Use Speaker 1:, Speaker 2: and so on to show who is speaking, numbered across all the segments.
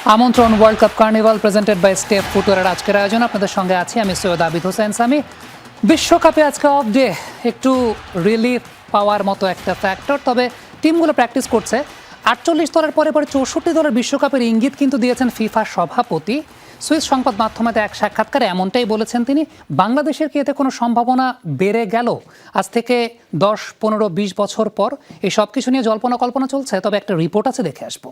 Speaker 1: আমন্ত্রণ world cup carnival presented by step ফুটওয়্যারের আজকের আয়োজন আপনাদের সঙ্গে আছি আমি সৈয়দ আবিদ হোসেন সামি। বিশ্বকাপে আজকে অফ ডে একটু রিলিফ পাওয়ার মতো একটা ফ্যাক্টর, তবে টিমগুলো প্র্যাকটিস করছে। 48 দলের পরে 64 দলের বিশ্বকাপের ইঙ্গিত কিন্তু দিয়েছেন ফিফা সভাপতি। সুইস সংবাদ মাধ্যমে এক সাক্ষাৎকারে এমনটাই বলেছেন তিনি। বাংলাদেশের কি এতে কোনো সম্ভাবনা বেড়ে গেল? আজ থেকে 10, 15, 20 বছর পর এই সব কিছু নিয়ে জল্পনা কল্পনা চলছে, তবে একটা রিপোর্ট আছে, দেখে আসবো।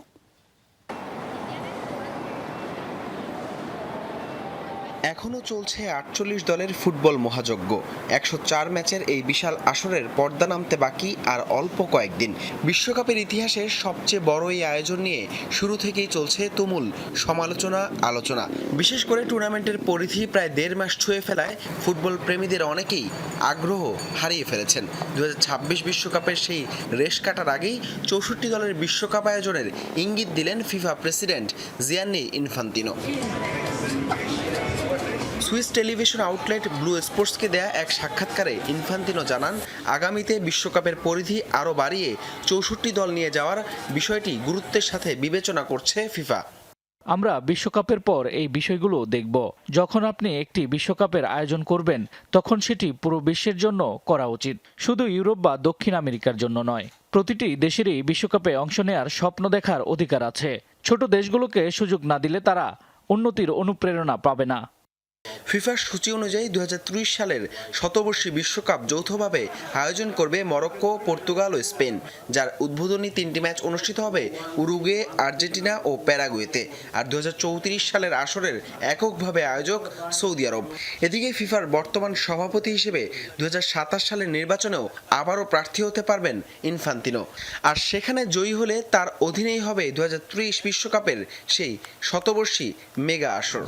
Speaker 2: এখনও চলছে 48 দলের ফুটবল মহাযজ্ঞ। 104 ম্যাচের এই বিশাল আসরের পর্দা নামতে বাকি আর অল্প কয়েকদিন। বিশ্বকাপের ইতিহাসে সবচেয়ে বড় এই আয়োজন নিয়ে শুরু থেকেই চলছে তুমুল সমালোচনা, আলোচনা। বিশেষ করে টুর্নামেন্টের পরিধি প্রায় 1.5 মাস ছুঁয়ে ফেলায় ফুটবল প্রেমীদের অনেকেই আগ্রহ হারিয়ে ফেলেছেন। 2026 বিশ্বকাপের সেই রেশ কাটার আগেই 64 দলের বিশ্বকাপ আয়োজনের ইঙ্গিত দিলেন FIFA president Gianni Infantino. Swiss television outlet blue স্পোর্টসকে দেয়া এক সাক্ষাৎকারে ইনফান্তিনো জানান, আগামীতে বিশ্বকাপের পরিধি আরও বাড়িয়ে 64 দল নিয়ে যাওয়ার বিষয়টি গুরুত্বের সাথে বিবেচনা করছে ফিফা।
Speaker 3: আমরা বিশ্বকাপের পর এই বিষয়গুলো দেখব। যখন আপনি একটি বিশ্বকাপের আয়োজন করবেন তখন সেটি পুরো বিশ্বের জন্য করা উচিত, শুধু ইউরোপ বা দক্ষিণ আমেরিকার জন্য নয়। প্রতিটি দেশেরই বিশ্বকাপে অংশ নেওয়ার স্বপ্ন দেখার অধিকার আছে। ছোট দেশগুলোকে সুযোগ না দিলে তারা উন্নতির অনুপ্রেরণা পাবে না।
Speaker 2: ফিফার সূচি অনুযায়ী 2030 সালের শতবর্ষী বিশ্বকাপ যৌথভাবে আয়োজন করবে মরক্কো, পর্তুগাল ও স্পেন, যার উদ্বোধনী 3টি ম্যাচ অনুষ্ঠিত হবে উরুগুয়ে, আর্জেন্টিনা ও প্যারাগুয়েতে। আর 2034 সালের আসরের এককভাবে আয়োজক সৌদি আরব। এদিকে ফিফার বর্তমান সভাপতি হিসেবে 2027 সালের নির্বাচনেও আবারও প্রার্থী হতে পারবেন ইনফান্তিনো। আর সেখানে জয়ী হলে তার অধীনেই হবে 2030 বিশ্বকাপের সেই শতবর্ষী মেগা আসর।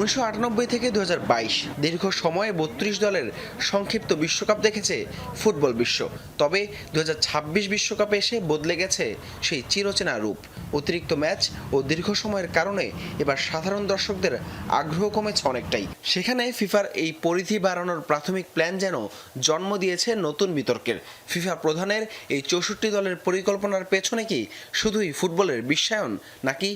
Speaker 2: 1998 থেকে 2022 দীর্ঘ সময়ে 32 দলের সংক্ষিপ্ত বিশ্বকাপ দেখেছে ফুটবল বিশ্ব। তবে 2026 বিশ্বকাপে এসে বদলে গেছে সেই চিরচেনা রূপ। অতিরিক্ত ম্যাচ ও দীর্ঘ সময়ের কারণে এবার সাধারণ দর্শকদের আগ্রহ কমেছে অনেকটাই। সেখানে ফিফার এই পরিধি বাড়ানোর প্রাথমিক প্ল্যান যেন জন্ম দিয়েছে নতুন বিতর্কের। ফিফা প্রধানের এই 64 দলের পরিকল্পনার পেছনে কি শুধুই ফুটবলের বিশ্বায়ন, নাকি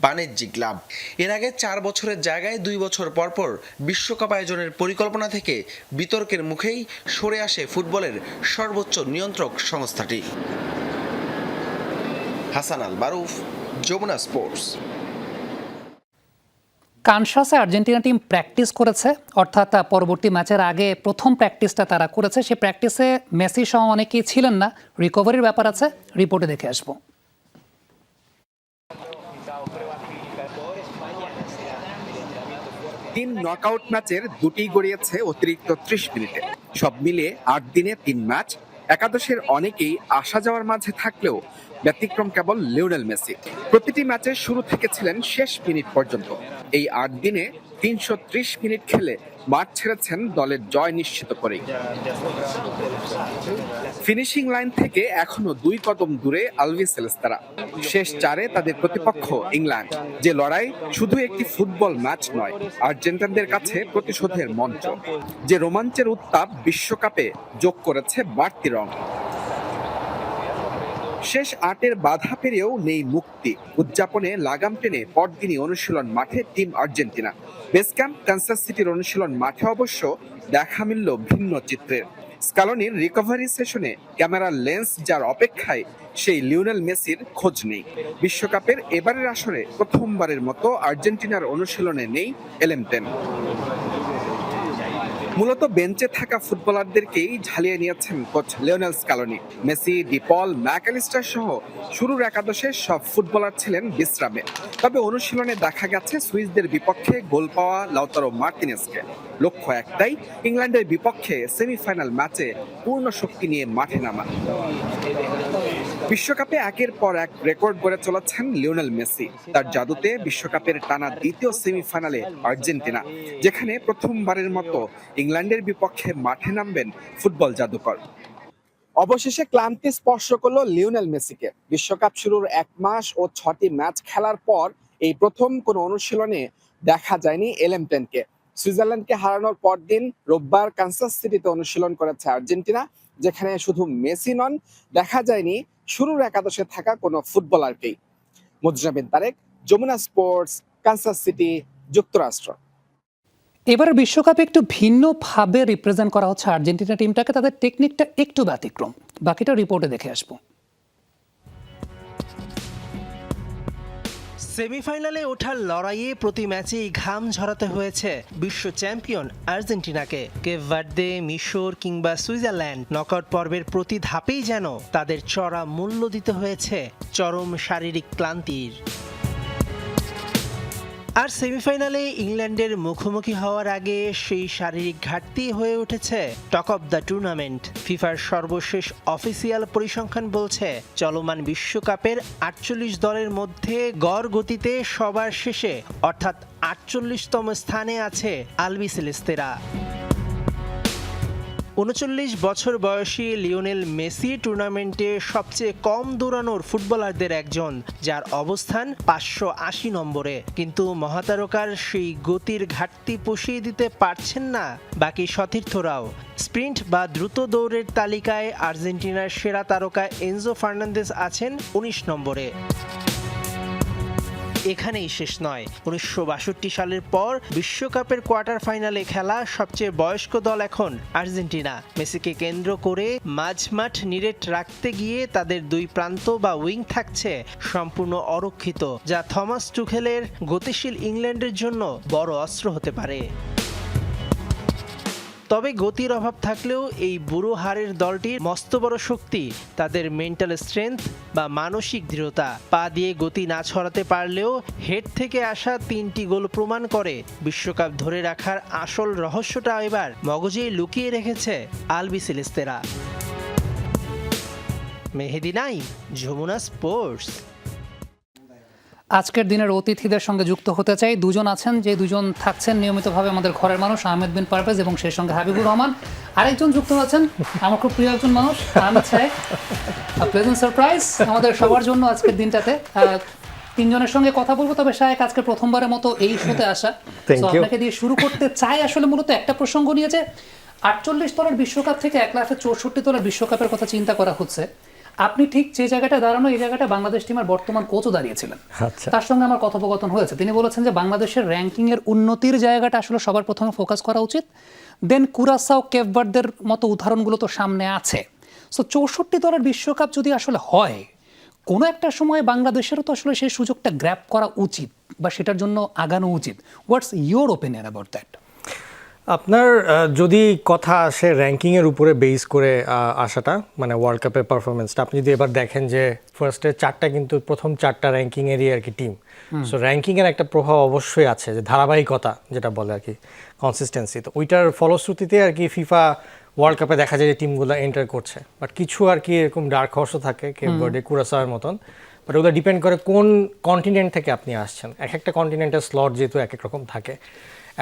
Speaker 2: বাণিজ্যিক লাভ? এর আগে 4 বছরের জায়গায় 2 বছর পর পর বিশ্বকাপ আয়োজনের পরিকল্পনা থেকে বিতর্কের মুখেই সরে আসে ফুটবলের সর্বোচ্চ নিয়ন্ত্রক সংস্থাটি। হাসান আল বারুফ, যমুনা স্পোর্টস।
Speaker 1: কানসাসে আর্জেন্টিনা টিম প্র্যাকটিস করেছে, অর্থাৎ পরবর্তী ম্যাচের আগে প্রথম প্র্যাকটিসটা তারা করেছে। সেই প্র্যাকটিসে মেসি সহ অনেকেই ছিলেন না, রিকভারির ব্যাপার আছে, রিপোর্টে দেখে আসবো।
Speaker 4: তিন নকআউট ম্যাচের দুটি গড়িয়েছে অতিরিক্ত 30 মিনিটে। সব মিলিয়ে 8 দিনে 3 ম্যাচ। একাদশের অনেকেই আসা যাওয়ার মাঝে থাকলেও ব্যতিক্রম কেবল লিওনেল মেসি। প্রতিটি ম্যাচের শুরু থেকে ছিলেন শেষ মিনিট পর্যন্ত। এই 8 দিনে 330 মিনিট খেলে মাঠ ছেড়েছেন দলের জয় নিশ্চিত করেই। ফিনিশিং লাইন থেকে এখনো 2 কদম দূরে আলবিসেলেস্তারা। শেষ 4-এ তাদের প্রতিপক্ষ ইংল্যান্ড। যে লড়াই শুধু একটি ফুটবল ম্যাচ নয়, আর্জেন্টাইনদের কাছে প্রতিশোধের মঞ্চ। যে রোমাঞ্চের উত্তাপ বিশ্বকাপে যোগ করেছে বাড়তি রং। শেষ 8-এর বাধা পেরিয়েও নেই মুক্তি। উদযাপনে লাগাম টেনে পরদিনই অনুশীলন মাঠে team Argentina. Base camp Kansas সিটির অনুশীলন মাঠে অবশ্য দেখা মিলল ভিন্ন চিত্রের। স্কালোনির রিকভারি সেশনে ক্যামেরার লেন্স যার অপেক্ষায়, সেই লিওনেল মেসির খোঁজ নেই। বিশ্বকাপের এবারের আসরে প্রথমবারের মতো আর্জেন্টিনার অনুশীলনে নেই এলেমটেন। মূলত বেঞ্চে থাকা ফুটবলারদেরকেই ঝালিয়ে নিয়েছেন coach Lionel Scaloni. Messi, De Paul, Mac Allister সহ শুরুর একাদশের সব ফুটবলার ছিলেন বিশ্রামে। তবে অনুশীলনে দেখা গেছে সুইসদের বিপক্ষে গোল পাওয়া লাউতারো মার্তিনেজকে। লক্ষ্য একটাই, ইংল্যান্ডের বিপক্ষে সেমিফাইনাল ম্যাচে পূর্ণ শক্তি নিয়ে মাঠে নামা। বিশ্বকাপে একের পর এক রেকর্ড গড়ে চলেছেন লিওনেল মেসি। তার জাদুতে বিশ্বকাপের টানা দ্বিতীয় সেমিফাইনালে আর্জেন্টিনা, যেখানে প্রথমবারের মতো ইংল্যান্ডের বিপক্ষে মাঠে নামবেন ফুটবল জাদুকর। অবশেষে ক্লান্তি স্পর্শ করলো লিওনেল মেসিকে। বিশ্বকাপ শুরুর 1 মাস ও 6টি ম্যাচ খেলার পর এই প্রথম কোনো অনুশীলনে দেখা যায়নি এলেমটেনকে। সুইজারল্যান্ডকে হারানোর পরদিন রোববার কানসাস সিটিতে অনুশীলন করেছে আর্জেন্টিনা, যেখানে শুধু মেসি নন, দেখা যায়নি শুরুর একাদশে থাকা কোনো ফুটবলারকেই। Majna Bin Tarek, Jamuna sports, Kansas City, যুক্তরাষ্ট্র।
Speaker 1: এবারে বিশ্বকাপে একটু ভিন্নভাবে রিপ্রেজেন্ট করা হচ্ছে আর্জেন্টিনা টিমটাকে, তাদের টেকনিকটা একটু ব্যতিক্রম। বাকিটা রিপোর্টে দেখে আসবো।
Speaker 5: সেমিফাইনালে ওঠার লড়াইয়ে প্রতি ম্যাচেই ঘাম ঝরাতে হয়েছে বিশ্ব চ্যাম্পিয়ন আর্জেন্টিনাকে। কেপ ভার্দে, মিশর কিংবা সুইজারল্যান্ড নকআউট পর্বের প্রতি ধাপেই যেন তাদের চড়া মূল্য দিতে হয়েছে চরম শারীরিক ক্লান্তির। আর সেমিফাইনালে ইংল্যান্ডের মুখোমুখি হওয়ার আগে সেই শারীরিক ঘাটতি হয়ে উঠেছে টক অব দ্য টুর্নামেন্ট। ফিফার সর্বশেষ অফিসিয়াল পরিসংখ্যান বলছে চলমান বিশ্বকাপের 48 দলের মধ্যে গড় গতিতে সবার শেষে অর্থাৎ 48তম স্থানে আছে আলবিসেলেস্তেরা। 39 বছর বয়সী লিওনেল মেসি টুর্নামেন্টে সবচেয়ে কম দৌড়ানোর ফুটবলারদের একজন, যার অবস্থান 580 নম্বরে। কিন্তু মহাতারকার সেই গতির ঘাটতি পুষিয়ে দিতে পারছেন না বাকি সতীর্থরাও। স্প্রিন্ট বা দ্রুত দৌড়ের তালিকায় আর্জেন্টিনার সেরা তারকা এনজো ফার্নান্দেজ আছেন 19 নম্বরে। এখানেই শেষ নয়, 1962 সালের পর বিশ্বকাপের কোয়ার্টার ফাইনালে খেলা সবচেয়ে বয়স্ক দল এখন আর্জেন্টিনা। মেসিকে কেন্দ্র করে মাঝমাঠ নিরেট রাখতে গিয়ে তাদের দুই প্রান্ত বা উইং থাকছে সম্পূর্ণ অরক্ষিত, যা থমাস টুখেলের গতিশীল ইংল্যান্ডের জন্য বড় অস্ত্র হতে পারে। তবে গতির অভাব থাকলেও এই বুড়ো হাড়ের দলটির মস্ত বড় শক্তি তাদের মেন্টাল স্ট্রেংথ বা মানসিক দৃঢ়তা। পা দিয়ে গতি না ছড়াতে পারলেও হেড থেকে আসা 3টি গোল প্রমাণ করে বিশ্বকাপ ধরে রাখার আসল রহস্যটা এবার মগজেই লুকিয়ে রেখেছে আলবিসেলেস্তেরা। মেহেদি নাইম, যমুনা স্পোর্টস।
Speaker 1: আজকের দিনের অতিথিদের সঙ্গে যুক্ত হতে চাই। দুজন আছেন, যে দুজন থাকছেন নিয়মিতভাবে আমাদের ঘরের মানুষ, আহমেদ বিন পারভেজ এবং সেই সঙ্গে হাবিবুর রহমান। আরেকজন যুক্ত আছেন আমার খুব প্রিয় একজন মানুষ, আহমেদ সাহেব। প্লেজেন্ট সারপ্রাইজ আমাদের সবার জন্য আজকের দিনটাতে। তিনজনের সঙ্গে কথা বলবো, তবে শায়েক আজকে প্রথমবারের মতো এই শোতে আসা, আপনাকে দিয়ে শুরু করতে চাই। আসলে মূলত একটা প্রসঙ্গ নিয়ে যে 48 দলের বিশ্বকাপ থেকে 1,64 দলের বিশ্বকাপের কথা চিন্তা করা হচ্ছে। আপনি ঠিক যে জায়গাটা দাঁড়ানো, এই জায়গাটা বাংলাদেশ টিমের বর্তমান কোচও দাঁড়িয়েছিলেন। তার সঙ্গে আমার কথোপকথন হয়েছে, তিনি বলেছেন যে বাংলাদেশের র্যাঙ্কিং এর উন্নতির জায়গাটা আসলে সবার প্রথমে ফোকাস করা উচিত, দেন কুরাসাও, কেপ ভার্দের মতো উদাহরণগুলো তো সামনে আছে। সো 64 দলের বিশ্বকাপ যদি আসলে হয়, কোনো একটা সময় বাংলাদেশেরও তো আসলে সেই সুযোগটা গ্র্যাব করা উচিত বা সেটার জন্য আগানো উচিত। What's your opinion about that?
Speaker 6: আপনার যদি কথা আসে র্যাঙ্কিংয়ের উপরে বেস করে আসাটা, মানে ওয়ার্ল্ড কাপের পারফরমেন্সটা, আপনি যদি এবার দেখেন যে ফার্স্টে 4টা কিন্তু প্রথম 4টা র্যাঙ্কিংয়েরই আর কি টিম। সো র্যাঙ্কিংয়ের একটা প্রভাব অবশ্যই আছে, যে ধারাবাহিকতা যেটা বলে আর কি, কনসিস্টেন্সি। তো ওইটার ফলশ্রুতিতে আর কি ফিফা ওয়ার্ল্ড কাপে দেখা যায় যে টিমগুলো এন্টার করছে। বাট কিছু আর কি এরকম ডার্ক হর্সও থাকে, কেপ ভার্দে, কুরাসাওয়ের মতন। বাট ওগুলো ডিপেন্ড করে কোন কন্টিনেন্ট থেকে আপনি আসছেন। এক একটা কন্টিনেন্টের স্লট যেহেতু এক এক রকম থাকে।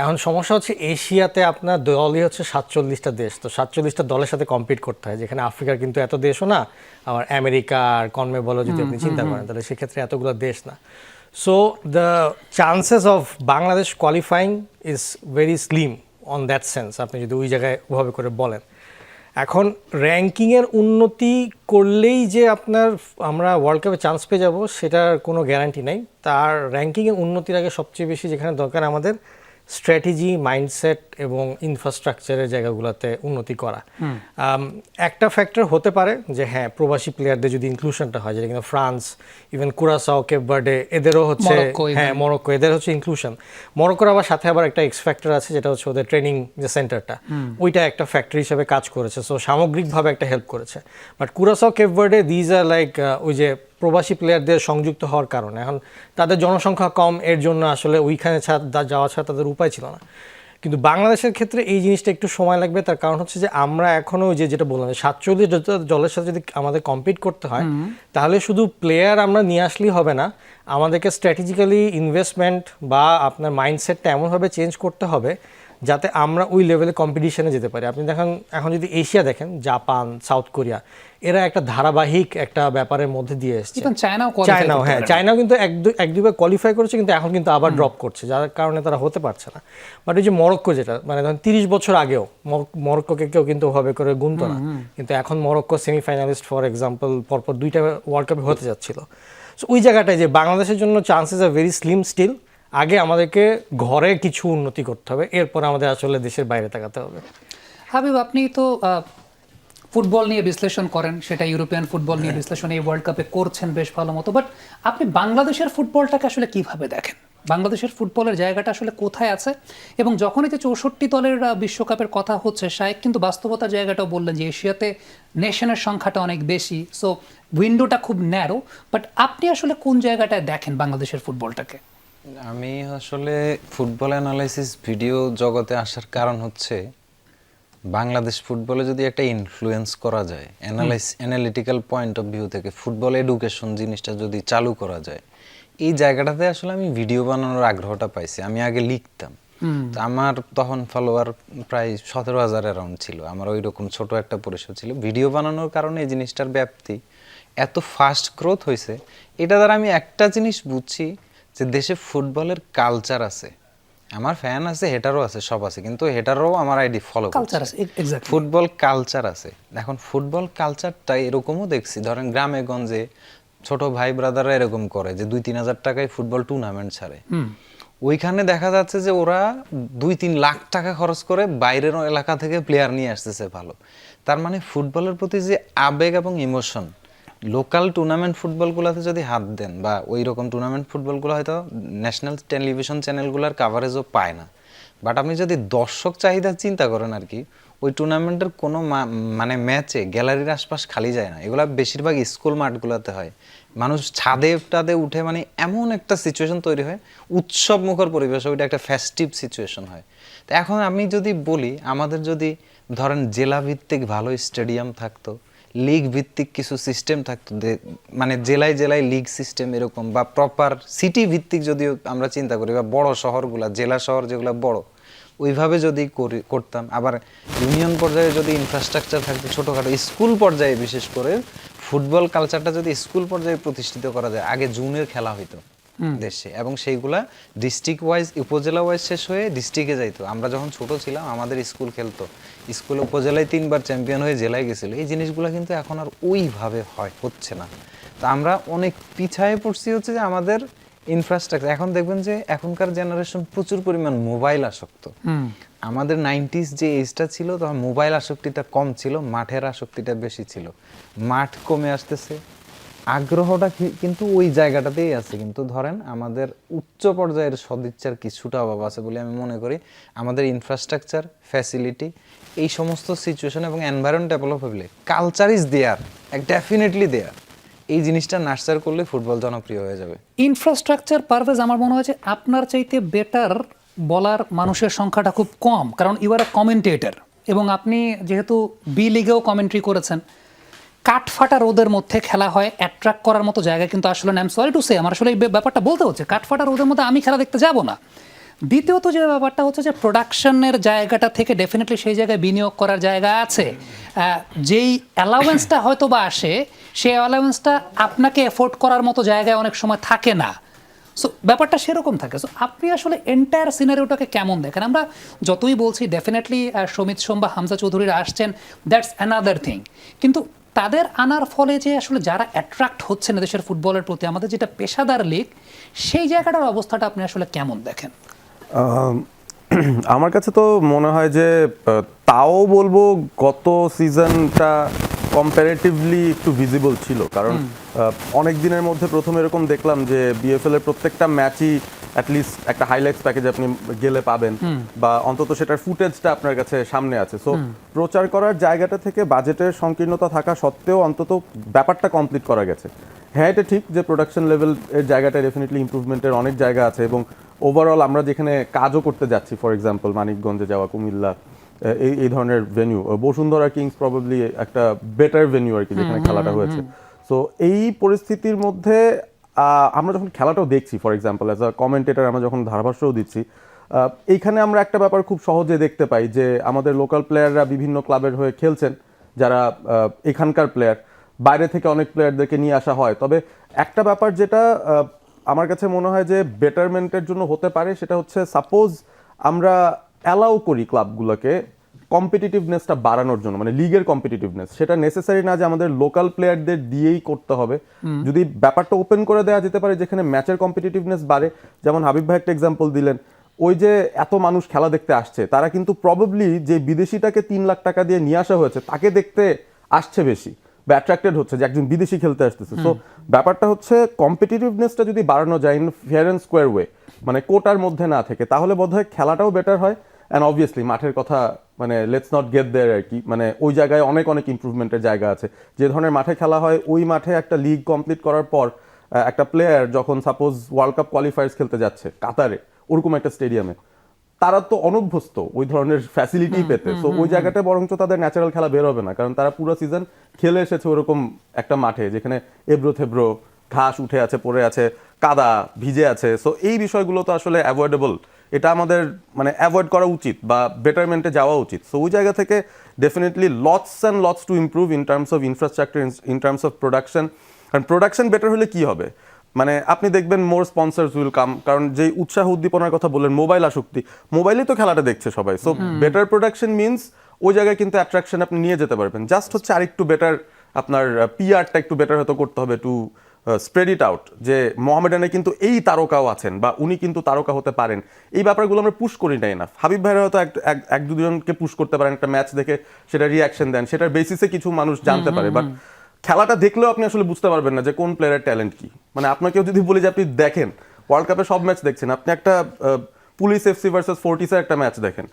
Speaker 6: এখন সমস্যা হচ্ছে এশিয়াতে আপনার দলই হচ্ছে 47টা দেশ। তো 47টা দলের সাথে কম্পিট করতে হয়, যেখানে আফ্রিকার কিন্তু এত দেশও না, আবার আমেরিকা আর কনমেবলও যদি আপনি চিন্তা করেন তাহলে সেক্ষেত্রে এতগুলো দেশ না। So the chances of Bangladesh qualifying is very slim on that sense, আপনি যদি ওই জায়গায় ওভাবে করে বলেন। এখন র্যাঙ্কিংয়ের উন্নতি করলেই যে আমরা ওয়ার্ল্ড কাপে চান্স পেয়ে যাব সেটার কোনো গ্যারান্টি নেই। তার র্যাঙ্কিংয়ের উন্নতির আগে সবচেয়ে বেশি যেখানে দরকার আমাদের স্ট্র্যাটেজি, মাইন্ডসেট এবং ইনফ্রাস্ট্রাকচারের জায়গাগুলোতে উন্নতি করা। একটা ফ্যাক্টর হতে পারে যে হ্যাঁ, প্রবাসী প্লেয়ারদের যদি ইনক্লুশনটা হয়, যেটা কিন্তু France, even Curacao, Cape Verde, এদেরও হচ্ছে, হ্যাঁ মরক্কো, এদের হচ্ছে ইনক্লুশন। মরক্কোর আবার সাথে আবার একটা এক্স ফ্যাক্টর আছে, যেটা হচ্ছে ওদের ট্রেনিং যে সেন্টারটা, ওইটা একটা ফ্যাক্টর হিসেবে কাজ করেছে। সো সামগ্রিকভাবে একটা হেল্প করেছে। But Curacao, Cape Verde, these are like ওই যে প্রবাসী প্লেয়ারদের সংযুক্ত হওয়ার কারণে এখন তাদের জনসংখ্যা কম, এর জন্য আসলে ওইখানে যাওয়া ছাড়া তাদের উপায় ছিল না। কিন্তু বাংলাদেশের ক্ষেত্রে এই জিনিসটা একটু সময় লাগবে। তার কারণ হচ্ছে যে আমরা এখনও যেটা বললাম, 47 দলের সাথে যদি আমাদের কম্পিট করতে হয়, তাহলে শুধু প্লেয়ার আমরা নিয়ে আসলেই হবে না, আমাদেরকে স্ট্র্যাটেজিক্যালি ইনভেস্টমেন্ট বা আপনার মাইন্ডসেটটা এমনভাবে চেঞ্জ করতে হবে যাতে আমরা ওই লেভেলে কম্পিটিশনে যেতে পারি। আপনি দেখেন এখন যদি এশিয়া দেখেন, জাপান, সাউথ কোরিয়া, এরা একটা ধারাবাহিক একটা ব্যাপারের মধ্যে দিয়ে এসছে।
Speaker 1: ইভেন চায়নাও
Speaker 6: চায়নাও কিন্তু এক দুইবার কোয়ালিফাই করেছে, কিন্তু এখন কিন্তু আবার ড্রপ করছে, যার কারণে তারা হতে পারছে না। বাট ওই যে মরক্কো, যেটা মানে ধরেন 30 বছর আগেও মরক্কোকে কেউ কিন্তু ওভাবে করে গুনতো না, কিন্তু এখন মরক্কো সেমিফাইনালিস্ট ফর এক্সাম্পল পরপর 2টা ওয়ার্ল্ড কাপে হতে যাচ্ছিল। সো ওই জায়গাটায় যে বাংলাদেশের জন্য chances are very slim still. আগে আমাদেরকে ঘরে কিছু উন্নতি করতে হবে, এরপর আমাদের আসলে দেশের বাইরে তাকাতে হবে।
Speaker 1: হাবিব, আপনি তো ফুটবল নিয়ে বিশ্লেষণ করেন, সেটা ইউরোপিয়ান ফুটবল নিয়ে বিশ্লেষণ এই ওয়ার্ল্ড কাপে করছেন বেশ ভালো মতো, বাট আপনি বাংলাদেশের ফুটবলটাকে আসলে কিভাবে দেখেন? বাংলাদেশের ফুটবলের জায়গাটা আসলে কোথায় আছে? এবং যখন এই যে 64 দলের বিশ্বকাপের কথা হচ্ছে, শায়েক কিন্তু বাস্তবতার জায়গাটাও বললেন যে এশিয়াতে নেশনের সংখ্যাটা অনেক বেশি, সো উইন্ডোটা খুব ন্যারো, বাট আপনি আসলে কোন জায়গাটায় দেখেন বাংলাদেশের ফুটবলটাকে?
Speaker 7: আমি আসলে ফুটবল অ্যানালাইসিস ভিডিও জগতে আসার কারণ হচ্ছে বাংলাদেশ ফুটবলে যদি একটা ইনফ্লুয়েন্স করা যায়, অ্যানালিটিক্যাল পয়েন্ট অফ ভিউ থেকে ফুটবল এডুকেশন জিনিসটা যদি চালু করা যায়, এই জায়গাটাতে আসলে আমি ভিডিও বানানোর আগ্রহটা পাইছি। আমি আগে লিখতাম, তো আমার তখন ফলোয়ার প্রায় 17,000 অ্যারাউন্ড ছিল, আমার ওই রকম ছোট একটা পরিসর ছিল। ভিডিও বানানোর কারণে এই জিনিসটার ব্যাপ্তি এত ফাস্ট গ্রোথ হয়েছে। এটা দ্বারা আমি একটা জিনিস বুঝছি যে দেশে ফুটবলের কালচার আছে, আমার ফ্যান আছে, হেটারও আছে, সব আছে, কিন্তু হেটারও আমার আইডি ফলো করছে। ফুটবল কালচার আছে। এখন ফুটবল কালচারটা এরকমও দেখছি, ধরেন গ্রামে গঞ্জে ছোট ভাই ব্রাদাররা এরকম করে যে 2-3 হাজার টাকায় ফুটবল টুর্নামেন্ট ছাড়ে। ওইখানে দেখা যাচ্ছে যে ওরা 2-3 লাখ টাকা খরচ করে বাইরের এলাকা থেকে প্লেয়ার নিয়ে আসতেছে ভালো। তার মানে ফুটবলের প্রতি যে আবেগ এবং ইমোশন, লোকাল টুর্নামেন্ট ফুটবলগুলোতে যদি হাত দেন, বা ওই রকম টুর্নামেন্ট ফুটবলগুলো হয়তো ন্যাশনাল টেলিভিশন চ্যানেলগুলোর কাভারেজও পায় না, বাট আপনি যদি দর্শক চাহিদা চিন্তা করেন আর কি, ওই টুর্নামেন্টের কোনো মানে ম্যাচে গ্যালারির আশপাশ খালি যায় না। এগুলা বেশিরভাগ স্কুল মাঠগুলোতে হয়, মানুষ ছাদে টাদে উঠে, মানে এমন একটা সিচুয়েশন তৈরি হয়, উৎসব মুখর পরিবেশ, ওইটা একটা ফেস্টিভ সিচুয়েশন হয়। তো এখন আমি যদি বলি, আমাদের যদি ধরেন জেলা ভিত্তিক ভালো স্টেডিয়াম থাকতো, লিগ ভিত্তিক কিছু সিস্টেম থাকতো, মানে জেলায় জেলায় লিগ সিস্টেম এরকম, বা প্রপার সিটি ভিত্তিক যদিও আমরা চিন্তা করি, বা বড় শহরগুলা, জেলা শহর যেগুলো বড়, ওইভাবে যদি করতাম, আবার ইউনিয়ন পর্যায়ে যদি ইনফ্রাস্ট্রাকচার থাকতো, ছোটোখাটো স্কুল পর্যায়ে বিশেষ করে ফুটবল কালচারটা যদি স্কুল পর্যায়ে প্রতিষ্ঠিত করা যায়। আগে জুনের খেলা হইতো দেশে, এবং সেইগুলা ডিস্ট্রিক্ট ওয়াইজ, উপজেলা ওয়াইজ শেষ হয়ে ডিস্ট্রিক্টে যাইতো। আমরা যখন ছোট ছিলাম আমাদের স্কুল খেলতো, স্কুলে উপজেলায় 3বার চ্যাম্পিয়ন হয়ে জেলায় গেছিল। এই জিনিসগুলো কিন্তু এখন আর ওইভাবে হচ্ছে না। তো আমরা অনেক পিছায় পড়ছি হচ্ছে যে আমাদের ইনফ্রাস্ট্রাকচার। এখন দেখবেন যে এখনকার জেনারেশন প্রচুর পরিমাণ মোবাইল আসক্ত। আমাদের 90s যে এজটা ছিল তখন মোবাইল আসক্তিটা কম ছিল, মাঠের আসক্তিটা বেশি ছিল। মাঠ কমে আসতেছে, আগ্রহটা কিন্তু ওই জায়গাটাতেই আছে। কিন্তু ধরেন আমাদের উচ্চ পর্যায়ের সদিচ্ছার কিছুটা অভাব আছে বলে আমি মনে করি। আমাদের ইনফ্রাস্ট্রাকচার, ফ্যাসিলিটি, এই সমস্ত সিচুয়েশন এবং এনভায়রনমেন্ট ডেভেলপ হলে কালচার ইজ দেয়ার, ডেফিনেটলি দেয়ার। এই জিনিসটা নার্চার করলে ফুটবল জনপ্রিয় হয়ে যাবে।
Speaker 1: ইনফ্রাস্ট্রাকচার পারভেজ, আমার মনে হয় যে আপনার চাইতে বেটার বলার মানুষের সংখ্যাটা খুব কম, কারণ ইউ আর আ কমেন্টেটর, এবং আপনি যেহেতু বি লিগেও কমেন্ট্রি করেছেন, কাঠফাটা রোদের মধ্যে খেলা হয়, অ্যাট্রাক্ট করার মতো জায়গা কিন্তু আসলে না, I am sorry to say, আমার আসলে এই ব্যাপারটা বলতে হচ্ছে, কাঠফাটা রোদের মধ্যে আমি খেলা দেখতে যাব না। দ্বিতীয়ত যে ব্যাপারটা হচ্ছে যে প্রোডাকশনের জায়গাটা থেকে ডেফিনেটলি সেই জায়গায় বিনিয়োগ করার জায়গা আছে। যেই অ্যালাউয়েন্সটা হয়তো বা আসে, সেই অ্যালাউয়েন্সটা আপনাকে এফোর্ড করার মতো জায়গায় অনেক সময় থাকে না। সো ব্যাপারটা সেরকম থাকে। সো আপনি আসলে এন্টায়ার সিনারিওটাকে কেমন দেখেন? আমরা যতই বলছি ডেফিনেটলি সমিত সোম বা হামজা চৌধুরীরা আসছেন, দ্যাটস অ্যানাদার থিং, কিন্তু তাদের আনার ফলে যে আসলে যারা অ্যাট্রাক্ট হচ্ছেন দেশের ফুটবলের প্রতি, আমাদের যেটা পেশাদার লিগ, সেই জায়গাটার অবস্থাটা আপনি আসলে কেমন দেখেন?
Speaker 8: আমার কাছে তো মনে হয় যে তাও বলবো গত সিজনটা কম্পারেটিভলি একটু ভিজিবল ছিল, কারণ অনেক দিনের মধ্যে প্রথম এরকম দেখলাম যে বিএফএল এর প্রত্যেকটা ম্যাচই অ্যাটলিস্ট একটা হাইলাইটস প্যাকেজ আপনি গেলে পাবেন, বা অন্তত সেটার ফুটেজটা আপনার কাছে সামনে আছে। সো প্রচার করার জায়গাটা থেকে বাজেটের সংকীর্ণতা থাকা সত্ত্বেও অন্তত ব্যাপারটা কমপ্লিট করা গেছে। হ্যাঁ, এটা ঠিক যে প্রোডাকশন লেভেল এর জায়গাটা ডেফিনেটলি ইমপ্রুভমেন্টের অনেক জায়গা আছে, এবং ওভারঅল আমরা যেখানে কাজও করতে যাচ্ছি, ফর এক্সাম্পল মানিকগঞ্জে যাওয়া, কুমিল্লা, এই ধরনের ভেন্যু, বসুন্ধরা কিংস প্রবাবলি একটা বেটার ভেন্যু আর কি যেখানে খেলাটা হয়েছে। সো এই পরিস্থিতির মধ্যে আমরা যখন খেলাটাও দেখছি, for example as a commentator আমরা যখন ধারাভাষ্যও দিচ্ছি, এইখানে আমরা একটা ব্যাপার খুব সহজে দেখতে পাই যে আমাদের লোকাল প্লেয়াররা বিভিন্ন ক্লাবের হয়ে খেলছেন, যারা এখানকার প্লেয়ার, বাইরে থেকে অনেক প্লেয়ারদেরকে নিয়ে আসা হয়। তবে একটা ব্যাপার যেটা আমার কাছে মনে হয় যে বেটারমেন্টের জন্য হতে পারে, সেটা হচ্ছে সাপোজ আমরা অ্যালাউ করি ক্লাবগুলোকে কম্পিটিটিভনেসটা বাড়ানোর জন্য, মানে লিগের কম্পিটিটিভনেস, সেটা নেসেসারি না যে আমাদের লোকাল প্লেয়ারদের দিয়েই করতে হবে। যদি ব্যাপারটা ওপেন করে দেওয়া যেতে পারে যেখানে ম্যাচের কম্পিটিটিভনেস বাড়ে, যেমন হাবিব ভাই একটা এক্সাম্পল দিলেন, ওই যে এত মানুষ খেলা দেখতে আসছে, তারা কিন্তু প্রবাবলি যে বিদেশিটাকে 3 লাখ টাকা দিয়ে নিয়ে আসা হয়েছে তাকে দেখতে আসছে বেশি, বা অ্যাট্রাক্টেড হচ্ছে যে একজন বিদেশি খেলতে আসতেছে। সো ব্যাপারটা হচ্ছে কম্পিটিটিভনেসটা যদি বাড়ানো যায় in fair and square way, মানে কোটার মধ্যে না থেকে, তাহলে বোধহয় খেলাটাও বেটার হয়। অ্যান্ড অবভিয়াসলি মাঠের কথা মানে লেটস নট গেট দেয়ার আর কি, মানে ওই জায়গায় অনেক অনেক ইমপ্রুভমেন্টের জায়গা আছে। যে ধরনের মাঠে খেলা হয়, ওই মাঠে একটা লিগ কমপ্লিট করার পর একটা প্লেয়ার যখন সাপোজ ওয়ার্ল্ড কাপ কোয়ালিফায়ার্স খেলতে যাচ্ছে কাতারে, ওরকম একটা স্টেডিয়ামে, তারা তো অনভ্যস্ত ওই ধরনের ফ্যাসিলিটি পেতে। সো ওই জায়গাটা বরঞ্চ তাদের ন্যাচারাল খেলা বের হবে না, কারণ তারা পুরো সিজন খেলে এসেছে ওরকম একটা মাঠে যেখানে এবড়ো থেবড়ো ঘাস উঠে আছে, পড়ে আছে, কাদা ভিজে আছে। সো এই বিষয়গুলো তো আসলে অ্যাভয়েডেবল, এটা আমাদের মানে অ্যাভয়েড করা উচিত বা বেটারমেন্টে যাওয়া উচিত। সো ওই জায়গা থেকে definitely lots and lots to improve in terms of infrastructure, in terms of production. কারণ প্রোডাকশন বেটার হলে কি হবে, মানে আপনি দেখবেন মোর স্পন্সরস উইল কাম, কারণ যেই উৎসাহ উদ্দীপনার কথা বললেন, মোবাইল আসক্তি, মোবাইলেই তো খেলাটা দেখছে সবাই। সো বেটার প্রোডাকশন মিনস ওই জায়গায় কিন্তু অ্যাট্রাকশন আপনি নিয়ে যেতে পারবেন। জাস্ট হচ্ছে আরেকটু বেটার আপনার পিআরটা একটু বেটার হয়তো করতে হবে টু স্প্রেড ইট আউট, যে মোহামেডানে কিন্তু এই তারকাও আছেন বা উনি কিন্তু তারকা হতে পারেন। এই ব্যাপারগুলো আমরা পুশ করি নাই না। হাবিব ভাইরা হয়তো এক দুজনকে পুশ করতে পারেন, একটা ম্যাচ দেখে সেটা রিয়াকশন দেন, সেটার বেসিসে কিছু মানুষ জানতে পারে, বাট খেলাটা দেখলেও আপনি আসলে বুঝতে পারবেন না যে কোন প্লেয়ারের ট্যালেন্ট কি। মানে আপনাকেও যদি বলি যে আপনি দেখেন ওয়ার্ল্ড কাপে সব ম্যাচ দেখছেন, আপনি একটা পুলিশ এফসি ভার্সেস ফোর্টিসের একটা ম্যাচ দেখেন,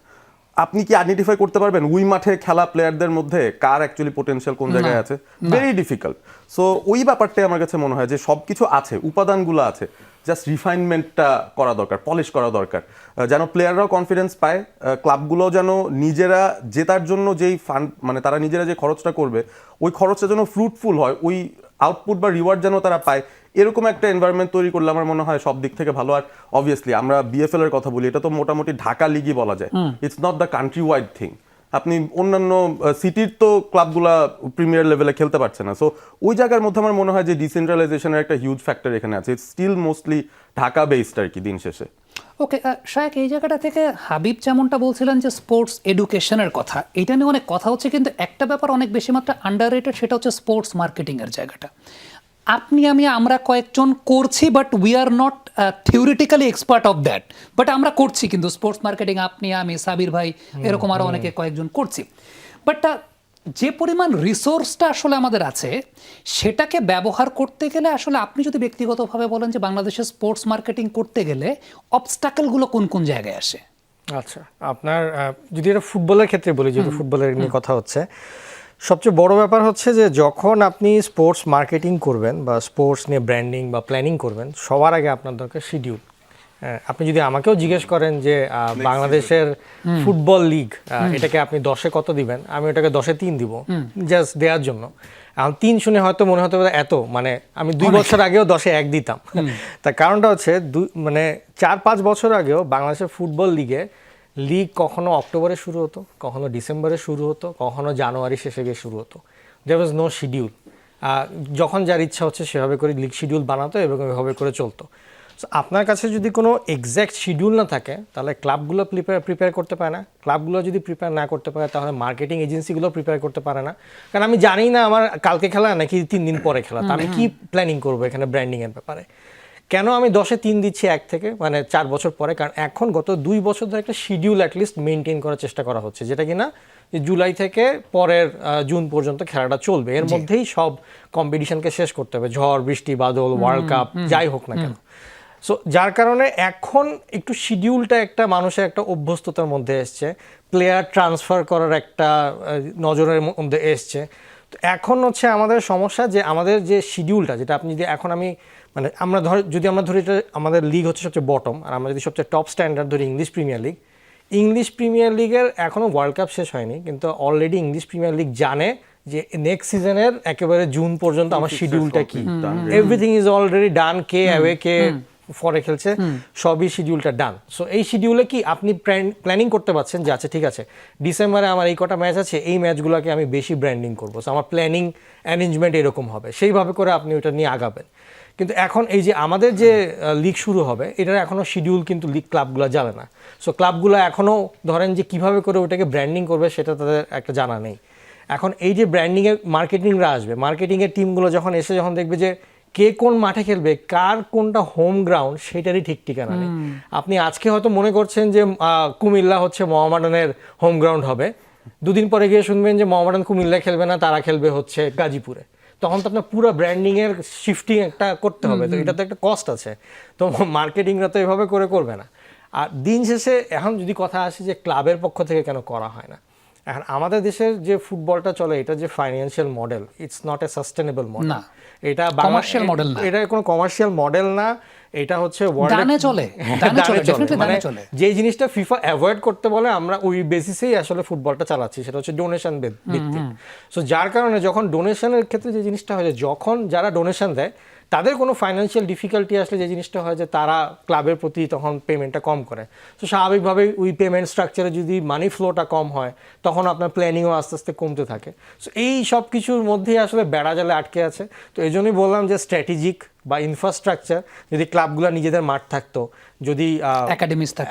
Speaker 8: আপনি কি আইডেন্টিফাই করতে পারবেন ওই মাঠে খেলা প্লেয়ারদের মধ্যে কার অ্যাকচুয়ালি পোটেনশিয়াল কোন জায়গায় আছে? Very difficult. সো ওই ব্যাপারটাই আমার কাছে মনে হয় যে সবকিছু আছে, উপাদানগুলো আছে, জাস্ট রিফাইনমেন্টটা করা দরকার, পলিশ করা দরকার, যেন প্লেয়াররাও কনফিডেন্স পায়, ক্লাবগুলো যেন নিজেরা জেতার জন্য যেই ফান্ড, মানে তারা নিজেরা যে খরচটা করবে ওই খরচটা যেন ফ্রুটফুল হয়, ওই আউটপুট বা রিওয়ার্ড যেন তারা পায়, এরকম একটা এনভায়রনমেন্ট তৈরি করলে আমার মনে হয় সব দিক থেকে ভালো। আর অবভিয়াসলি আমরা বিএফএল এর কথা বলি, এটা তো মোটামুটি ঢাকা লিগই বলা যায়, it's not the country wide thing. আপনি অন্যান্য সিটির তো ক্লাবগুলা প্রিমিয়ার লেভেলে খেলতে পারছে না। সো ওই জায়গার মধ্যে আমার মনে হয় যে ডিসেন্ট্রালাইজেশনের একটা হিউজ ফ্যাক্টর এখানে আছে। It's still mostly Dhaka based আর কি দিন শেষে।
Speaker 1: ওকে শায়েক, এই জায়গাটা থেকে হাবিব যেমনটা বলছিলেন যে স্পোর্টস এডুকেশনের কথা, এটা নিয়ে অনেক কথা হচ্ছে, কিন্তু একটা ব্যাপার অনেক বেশি মাত্রা আন্ডাররেটেড, সেটা হচ্ছে স্পোর্টস মার্কেটিংয়ের জায়গাটা। আপনি আমরা কয়েকজন করছি, but we are not theoretically expert of that, but আমরা করছি কিন্তু স্পোর্টস মার্কেটিং, আপনি, আমি, সাবির ভাই, এরকম আরও অনেকে কয়েকজন করছি। বাট যে পরিমাণ রিসোর্সটা আসলে আমাদের আছে সেটাকে ব্যবহার করতে গেলে আসলে আপনি যদি ব্যক্তিগতভাবে বলেন যে বাংলাদেশের স্পোর্টস মার্কেটিং করতে গেলে অবস্ট্যাকলগুলো কোন কোন জায়গায় আসে?
Speaker 6: আচ্ছা, আপনার যদি এটা ফুটবলের ক্ষেত্রে বলি, যেহেতু ফুটবলের নিয়ে কথা হচ্ছে, সবচেয়ে বড় ব্যাপার হচ্ছে যে যখন আপনি স্পোর্টস মার্কেটিং করবেন বা স্পোর্টস নিয়ে ব্র্যান্ডিং বা প্ল্যানিং করবেন, সবার আগে আপনার দরকার শিডিউল। আপনি যদি আমাকেও জিজ্ঞেস করেন যে বাংলাদেশের ফুটবল লিগ এটাকে আপনি 10-এ কত দিবেন, আমি ওটাকে 10-এ 3 দিব, জাস্ট দেওয়ার জন্য। এখন 3 শুনে হয়তো মনে হতে পারে এত, মানে আমি 2 বছর আগেও 10-এ 1 দিতাম। তার কারণটা হচ্ছে মানে 4-5 বছর আগেও বাংলাদেশের ফুটবল লিগ কখনো অক্টোবরে শুরু হতো, কখনো ডিসেম্বরে শুরু হতো, কখনো জানুয়ারি শেষে গিয়ে শুরু হতো। দেয়ার ওয়াজ নো শিডিউল। যখন যার ইচ্ছা হচ্ছে সেভাবে করে লিগ শিডিউল বানাতো এবং এভাবে করে চলতো। আপনার কাছে যদি কোনো এক্স্যাক্ট শিডিউল না থাকে তাহলে ক্লাবগুলো প্রিপেয়ার করতে পারে না। ক্লাবগুলো যদি প্রিপেয়ার না করতে পারে তাহলে মার্কেটিং এজেন্সিগুলো প্রিপেয়ার করতে পারে না, কারণ আমি জানি না আমার কালকে খেলা নাকি 3 দিন পরে খেলা, তা আমি কি প্ল্যানিং করবো এখানে ব্র্যান্ডিংয়ের ব্যাপারে। কেন আমি 10-এ 3 দিচ্ছি 1 থেকে মানে 4 বছর পরে, কারণ এখন গত 2 বছর ধরে একটা শিডিউল অ্যাটলিস্ট মেনটেন করার চেষ্টা করা হচ্ছে, যেটা কিনা জুলাই থেকে পরের জুন পর্যন্ত খেলাটা চলবে, এর মধ্যেই সব কম্পিটিশনকে শেষ করতে হবে, ঝড় বৃষ্টি বাদল ওয়ার্ল্ড কাপ যাই হোক না কেন। সো যার কারণে এখন একটু শিডিউলটা একটা মানুষের একটা অভ্যস্ততার মধ্যে এসছে, প্লেয়ার ট্রান্সফার করার একটা নজরের মধ্যে এসছে। তো এখন হচ্ছে আমাদের সমস্যা যে আমাদের যে শিডিউলটা, যেটা আপনি যদি এখন আমি মানে আমরা যদি আমরা ধরি এটা আমাদের লিগ হচ্ছে সবচেয়ে বটম, আর আমরা যদি সবচেয়ে টপ স্ট্যান্ডার্ড ধরি ইংলিশ প্রিমিয়ার লিগের এখনও ওয়ার্ল্ড কাপ শেষ হয়নি, কিন্তু অলরেডি ইংলিশ প্রিমিয়ার লিগ জানে যে নেক্সট সিজনের একেবারে জুন পর্যন্ত আমার শিডিউলটা কি, এভরিথিং ইজ অলরেডি ডান, কে অ্যাওয়ে, কে ফরে খেলছে, সবই শিডিউলটা ডান। সো এই শিডিউলে কি আপনি প্ল্যানিং করতে পারছেন যে আচ্ছা ঠিক আছে ডিসেম্বরে আমার এই কটা ম্যাচ আছে, এই ম্যাচগুলোকে আমি বেশি ব্র্যান্ডিং করবো, সো আমার প্ল্যানিং অ্যারেঞ্জমেন্ট এরকম হবে, সেইভাবে করে আপনি ওটা নিয়ে আগাবেন। কিন্তু এখন এই যে আমাদের যে লিগ শুরু হবে এটার এখনও শিডিউল কিন্তু লিগ ক্লাবগুলো জানে না। সো ক্লাবগুলো এখনও ধরেন যে কিভাবে করে ওটাকে ব্র্যান্ডিং করবে সেটা তাদের একটা জানা নেই। এখন এই যে ব্র্যান্ডিংয়ের মার্কেটিংরা আসবে, মার্কেটিংয়ের টিমগুলো যখন এসে যখন দেখবে যে কে কোন মাঠে খেলবে, কার কোনটা হোম গ্রাউন্ড সেটারই ঠিক ঠিকানা নেই। আপনি আজকে হয়তো মনে করছেন যে কুমিল্লা হচ্ছে মোহামেডানের হোম গ্রাউন্ড হবে, দুদিন পরে গিয়ে শুনবেন যে মোহামেডান কুমিল্লায় খেলবে না, তারা খেলবে হচ্ছে গাজীপুরে। তখন তো আপনার পুরো ব্র্যান্ডিংয়ের শিফটিং একটা করতে হবে, তো এটা তো একটা কস্ট আছে। তো মার্কেটিংরা তো এভাবে করে করবে না। আর দিন শেষে এখন যদি কথা আসে যে ক্লাবের পক্ষ থেকে কেন করা হয় না, এখন আমাদের দেশের যে ফুটবলটা চলে এটা যে financial model, it's not a sustainable model. এটা
Speaker 1: কমার্শিয়াল মডেল না,
Speaker 6: এটা কোনো কমার্শিয়াল মডেল না, এটা হচ্ছে
Speaker 1: দানে চলে,
Speaker 6: মানে যে জিনিসটা ফিফা অ্যাভয়েড করতে বলে আমরা ওই বেসিসেই আসলে ফুটবলটা চালাচ্ছি, সেটা হচ্ছে ডোনেশন ভিত্তিক। সো যার কারণে যখন ডোনেশনের ক্ষেত্রে যে জিনিসটা হয়, যখন যারা ডোনেশন দেয় তাদের কোনো ফাইন্যান্সিয়াল ডিফিকাল্টি আসলে যে জিনিসটা হয় যে তারা ক্লাবের প্রতি তখন পেমেন্টটা কম করে। তো স্বাভাবিকভাবে ওই পেমেন্ট স্ট্রাকচারে যদি মানি ফ্লোটা কম হয় তখন আপনার প্ল্যানিংও আস্তে আস্তে কমতে থাকে। সো এই সব কিছুর মধ্যেই আসলে বেড়া জালে আটকে আছে। তো এই জন্যই বললাম যে স্ট্র্যাটেজিক বা ইনফ্রাস্ট্রাকচার যদি ক্লাবগুলো নিজেদের মাঠ থাকতো, যদি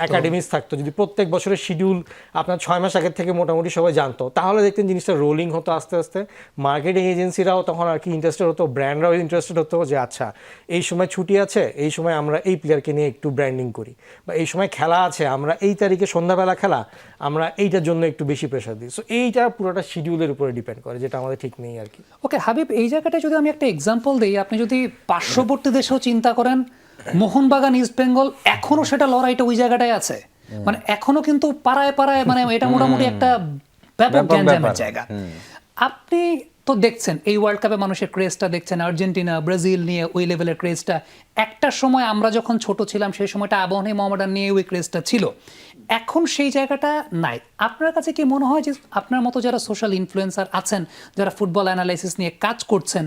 Speaker 6: একাডেমিস থাকতো, যদি প্রত্যেক বছরের শিডিউল আপনার 6 মাস আগের থেকে মোটামুটি সবাই জানতো, তাহলে দেখতেন জিনিসটা রোলিং হতো আস্তে আস্তে। মার্কেটিং এজেন্সিরাও তখন আর কি ইন্টারেস্টেড হতো, ব্র্যান্ডরাও ইন্টারেস্টেড হতো যে আচ্ছা এই সময় ছুটি আছে, এই সময় আমরা এই প্লেয়ারকে নিয়ে একটু ব্র্যান্ডিং করি, বা এই সময় খেলা আছে, আমরা এই তারিখে সন্ধ্যাবেলা খেলা, আমরা এইটার জন্য একটু বেশি প্রেশার দিই। সো এইটা পুরোটা শিডিউলের উপরে ডিপেন্ড করে, যেটা আমাদের ঠিক নেই আর কি।
Speaker 1: ওকে হাবিব, এই জায়গাটায় যদি আমি একটা এক্সাম্পল দিই, আপনি যদি পার্শ্ববর্তী দেশেও চিন্তা করেন, মোহনবাগান ইস্ট বেঙ্গল এখনো সেটা লড়াইটা ওই জায়গাটায় আছে, মানে এখনো কিন্তু পাড়ায় পাড়ায়, মানে এটা মোটামুটি একটা ব্যাপক গ্যাঞ্জামের জায়গা। আপনি তো দেখছেন এই ওয়ার্ল্ড কাপে মানুষের ক্রেজটা দেখছেন, আর্জেন্টিনা ব্রাজিল নিয়ে ওই লেভেলের ক্রেজটা। একটা সময় আমরা যখন ছোট ছিলাম সেই সময়টা আবাহনী মোহামেডান নিয়ে ওই ক্রেজটা ছিল, এখন সেই জায়গাটা নাই। আপনার কাছে কি মনে হয় যে আপনার মতো যারা সোশ্যাল ইনফ্লুয়েন্সার আছেন, যারা ফুটবল অ্যানালাইসিস নিয়ে কাজ করছেন,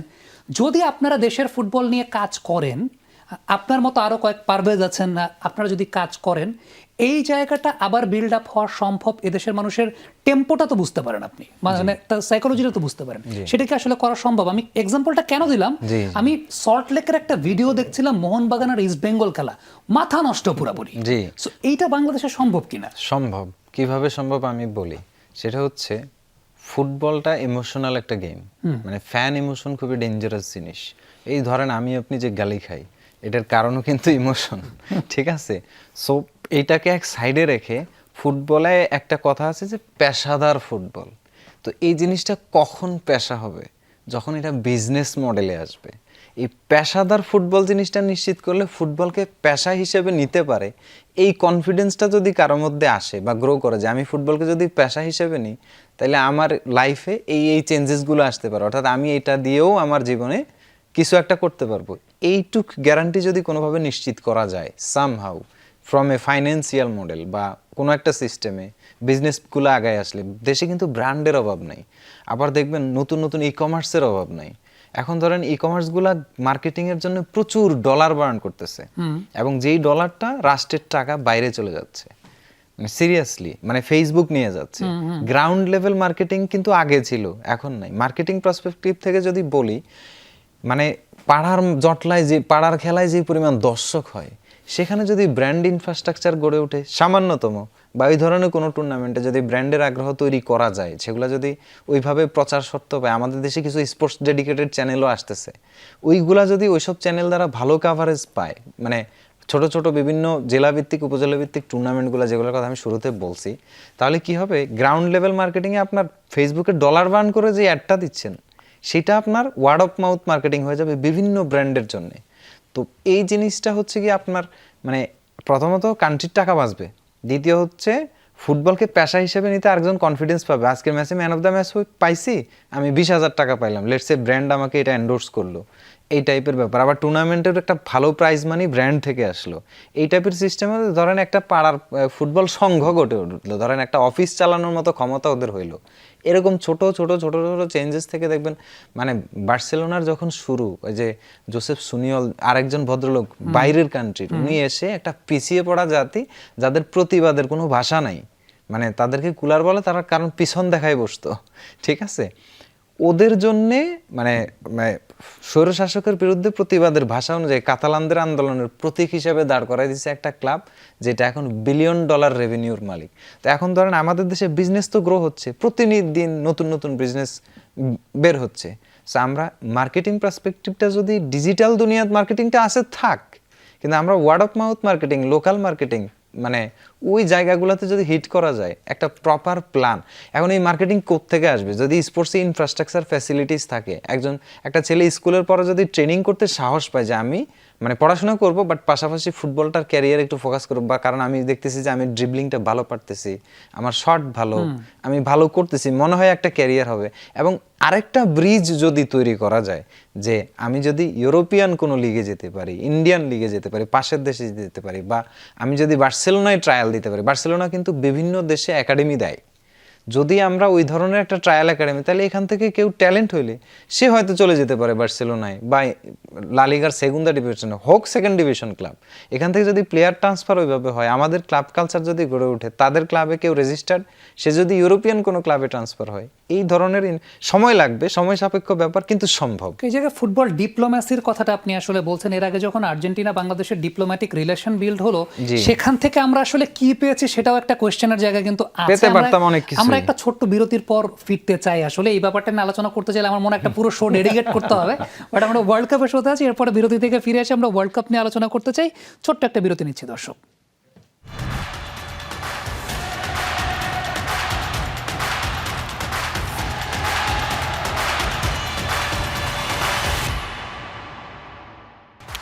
Speaker 1: যদি আপনারা দেশের ফুটবল নিয়ে কাজ করেন, আপনার মতো আরও কয়েক পারভেজ আছেন, আপনারা যদি কাজ করেন, এই জায়গাটা আবার বিল্ড আপ হওয়া সম্ভব? এদেশের মানুষের টেম্পোটা তো বুঝতে পারেন আপনি, মানে তার সাইকোলজিটা তো বুঝতে পারেন, সেটা কি আসলে করা সম্ভব? আমি এক্সাম্পলটা কেন দিলাম, আমি সল্ট লেকের একটা ভিডিও দেখছিলাম, মোহনবাগান আর ইস্ট বেঙ্গল খেলা, মাথা নষ্ট পুরোপুরি। সো এইটা বাংলাদেশে সম্ভব কিনা?
Speaker 7: সম্ভব। কিভাবে সম্ভব আমি বলি, সেটা হচ্ছে ফুটবলটা ইমোশনাল একটা গেম, মানে ফ্যান ইমোশন খুবই ডেঞ্জারাস জিনিস। এই ধরেন আমি আপনি যে গালি খাই, এটার কারণও কিন্তু ইমোশন, ঠিক আছে? সো এইটাকে এক সাইডে রেখে ফুটবলে একটা কথা আছে যে পেশাদার ফুটবল। তো এই জিনিসটা কখন পেশা হবে? যখন এটা বিজনেস মডেলে আসবে। এই পেশাদার ফুটবল জিনিসটা নিশ্চিত করলে ফুটবলকে পেশা হিসেবে নিতে পারে, এই কনফিডেন্সটা যদি কারোর মধ্যে আসে বা গ্রো করে যে আমি ফুটবলকে যদি পেশা হিসেবে নিই, তাহলে আমার লাইফে এই চেঞ্জেসগুলো আসতে পারে, অর্থাৎ আমি এটা দিয়েও আমার জীবনে কিছু একটা করতে পারবো। এইটুক গ্যারান্টি যদি কোনোভাবে নিশ্চিত করা যায় somehow from a financial model বা কোনো একটা সিস্টেমে, বিজনেসগুলো আগায় আসলে দেশে কিন্তু ব্র্যান্ডের অভাব নাই। আবার দেখবেন নতুন নতুন ই কমার্সের অভাব নাই। এখন ধরেন ই কমার্সগুলা মার্কেটিংয়ের জন্য প্রচুর ডলার বার্ন করতেছে, এবং যেই ডলারটা রাষ্ট্রের টাকা বাইরে চলে যাচ্ছে, মানে সিরিয়াসলি, মানে ফেসবুক নিয়ে যাচ্ছে। গ্রাউন্ড লেভেল মার্কেটিং কিন্তু আগে ছিল, এখন নাই। মার্কেটিং পার্সপেক্টিভ থেকে যদি বলি, মানে পাড়ার জটলায় যে পাড়ার খেলায় যে পরিমাণ দর্শক হয়, সেখানে যদি ব্র্যান্ড ইনফ্রাস্ট্রাকচার গড়ে ওঠে সামান্যতম, বা ওই ধরনের কোনো টুর্নামেন্টে যদি ব্র্যান্ডের আগ্রহ তৈরি করা যায়, সেগুলো যদি ওইভাবে প্রচার সত্ত্বেও পায়, আমাদের দেশে কিছু স্পোর্টস ডেডিকেটেড চ্যানেলও আসতেছে, ওইগুলা যদি ওইসব চ্যানেল দ্বারা ভালো কাভারেজ পায়, মানে ছোট ছোট বিভিন্ন জেলাভিত্তিক উপজেলা ভিত্তিক টুর্নামেন্টগুলো যেগুলোর কথা আমি শুরুতে বলছি, তাহলে কি হবে, গ্রাউন্ড লেভেল মার্কেটিংয়ে আপনার ফেসবুকে ডলার বার্ন করে যে অ্যাডটা দিচ্ছেন, সেটা আপনার ওয়ার্ড অফ মাউথ মার্কেটিং হয়ে যাবে বিভিন্ন ব্র্যান্ডের জন্য। তো এই জিনিসটা হচ্ছে কি আপনার, মানে প্রথমত কান্ট্রির টাকা বাঁচবে, দ্বিতীয় হচ্ছে ফুটবলকে পেশা হিসেবে নিতে আরেকজন কনফিডেন্স পাবে। আজকের ম্যাচে ম্যান অফ দ্য ম্যাচ পাইছি, আমি 20,000 টাকা পাইলাম, লেটস সে ব্র্যান্ড আমাকে এটা এন্ডোর্স করলো, এই টাইপের ব্যাপার। আবার টুর্নামেন্টের একটা ভালো প্রাইজ মানি ব্র্যান্ড থেকে আসলো, এই টাইপের সিস্টেমে ধরেন একটা পাড়ার ফুটবল সংঘ গড়ে উঠলো, ধরেন একটা অফিস চালানোর মতো ক্ষমতা ওদের হইলো। এরকম ছোট ছোট ছোট ছোট চেঞ্জেস থেকে দেখবেন মানে বার্সেলোনার যখন শুরু, ওই যে জোসেফ সুনিয়ল আরেকজন ভদ্রলোক বাইরের কান্ট্রির, উনি এসে একটা পিছিয়ে পড়া জাতি যাদের প্রতিবাদের কোনো ভাষা নাই, মানে তাদেরকে কুলার বলে তারা, কারণ পিছন দেখায় বসতো, ঠিক আছে, ওদের জন্যে মানে স্বৈরশাসকের বিরুদ্ধে প্রতিবাদের ভাষা অনুযায়ী কাতালানদের আন্দোলনের প্রতীক হিসেবে দাঁড় করাই দিচ্ছে একটা ক্লাব যেটা এখন $1 বিলিয়ন রেভিনিউর মালিক। তো এখন ধরেন আমাদের দেশে বিজনেস তো গ্রো হচ্ছে, প্রতিদিন নতুন নতুন বিজনেস বের হচ্ছে। সো আমরা মার্কেটিং পার্সপেক্টিভটা যদি ডিজিটাল দুনিয়ার মার্কেটিংটা আসে থাক, কিন্তু আমরা word of mouth marketing, local marketing, মানে ওই জায়গাগুলোতে যদি হিট করা যায় একটা প্রপার প্ল্যান। এখন এই মার্কেটিং কোত্থেকে আসবে? যদি স্পোর্টস ইনফ্রাস্ট্রাকচার ফ্যাসিলিটিস থাকে, একটা ছেলে স্কুলের পরে যদি ট্রেনিং করতে সাহস পায় যে আমি মানে পড়াশোনা করব বাট পাশাপাশি ফুটবলটার ক্যারিয়ার একটু ফোকাস করবো, বা কারণ আমি দেখতেছি যে আমি ড্রিবলিংটা ভালো পারতেছি, আমার শট ভালো, আমি ভালো করতেছি, মনে হয় একটা ক্যারিয়ার হবে। এবং আরেকটা ব্রিজ যদি তৈরি করা যায় যে আমি যদি ইউরোপিয়ান কোনো লিগে যেতে পারি, ইন্ডিয়ান লিগে যেতে পারি, পাশের দেশে যেতে পারি, বা আমি যদি বার্সেলোনায় ট্রায়াল দিতে পারি। বার্সেলোনা কিন্তু বিভিন্ন দেশে একাডেমি দেয়, যদি আমরা ওই ধরনের একটা ট্রায়াল একাডেমি, তাহলে এখান থেকে কেউ ট্যালেন্ট হইলে সে হয়তো চলে যেতে পারে বার্সেলোনায়, বা লা লিগার সেগুন্দা ডিভিশনে হোক, সেকেন্ড ডিভিশন ক্লাব। এখান থেকে যদি প্লেয়ার ট্রান্সফার ওইভাবে হয়, আমাদের ক্লাব কালচার যদি গড়ে ওঠে, তাদের ক্লাবে কেউ রেজিস্টার্ড, সে যদি ইউরোপিয়ান কোনো ক্লাবে ট্রান্সফার হয়, এই ধরনের সময় লাগবে, সময় সাপেক্ষ ব্যাপার, কিন্তু সম্ভব।
Speaker 1: এই জায়গায় ফুটবল ডিপ্লোম্যাসির কথাটা আপনি আসলে বলছেন। এর আগে যখন আর্জেন্টিনা বাংলাদেশের ডিপ্লোম্যাটিক রিলেশন বিল্ড হলো, সেখান থেকে আমরা আসলে কি পেয়েছি সেটাও একটা কোয়েশ্চেনের জায়গা কিন্তু আছে।
Speaker 7: পেতে পারতাম অনেক কিছু।
Speaker 1: আমরা একটা ছোট্ট বিরতির পর ফিরতে চাই। আসলে এই ব্যাপারটা নিয়ে আলোচনা করতে চাইলে আমার মনে একটা পুরো শো ডেডিকেট করতে হবে, বাট আমরা ওয়ার্ল্ড কাপের শোতে আছি। এরপরে বিরতি থেকে ফিরে এসে আমরা ওয়ার্ল্ড কাপ নিয়ে আলোচনা করতে চাই। ছোট্ট একটা বিরতি নিচ্ছি দর্শক।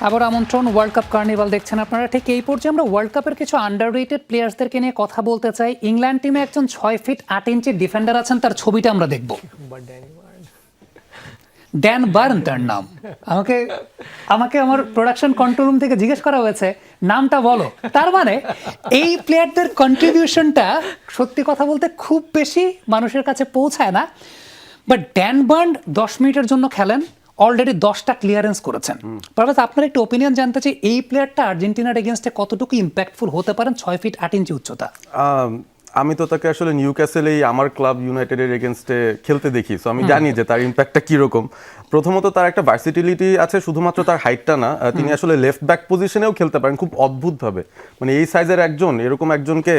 Speaker 1: আবার আমন্ত্রণ, ওয়ার্ল্ড কাপ কার্নিভাল দেখছেন আপনারা। ঠিক এই পর্যায়ে আমরা ওয়ার্ল্ড কাপের কিছু আন্ডাররেটেড প্লেয়ার্সদেরকে নিয়ে কথা বলতে চাই। ইংল্যান্ড টিমে একজন 6 ফিট 8 ইঞ্চির ডিফেন্ডার আছেন, তার ছবিটা আমরা দেখব। ড্যান বার্ন তার নাম। আমাকে আমার প্রোডাকশন কন্ট্রোল রুম থেকে জিজ্ঞেস করা হয়েছে নামটা বলো। তার মানে এই প্লেয়ারদের কন্ট্রিবিউশনটা সত্যি কথা বলতে খুব বেশি মানুষের কাছে পৌঁছায় না, বাট ড্যান বার্ন 10 মিনিটের জন্য খেলেন, অলরেডি 10টা ক্লিয়ারেন্স করেছেন। পারভেজ, আপনার একটু ওপিনিয়ন জানতে চাই, এই প্লেয়ারটা আর্জেন্টিনার এগেনস্টে কতটুকু ইম্প্যাক্টফুল হতে পারেন? 6 ফিট 8 ইঞ্চি উচ্চতা।
Speaker 8: আমি তো তাকে আসলে নিউক্যাসেলেই আমার ক্লাব ইউনাইটেডের এগেনস্টে খেলতে দেখি, সো আমি জানি যে তার ইম্প্যাক্টটা কীরকম। প্রথমত তার একটা ভার্সিটিলিটি আছে, শুধুমাত্র তার হাইটটা না, তিনি আসলে লেফট ব্যাক পজিশনেও খেলতে পারেন খুব অদ্ভুতভাবে। মানে এই সাইজের এরকম একজনকে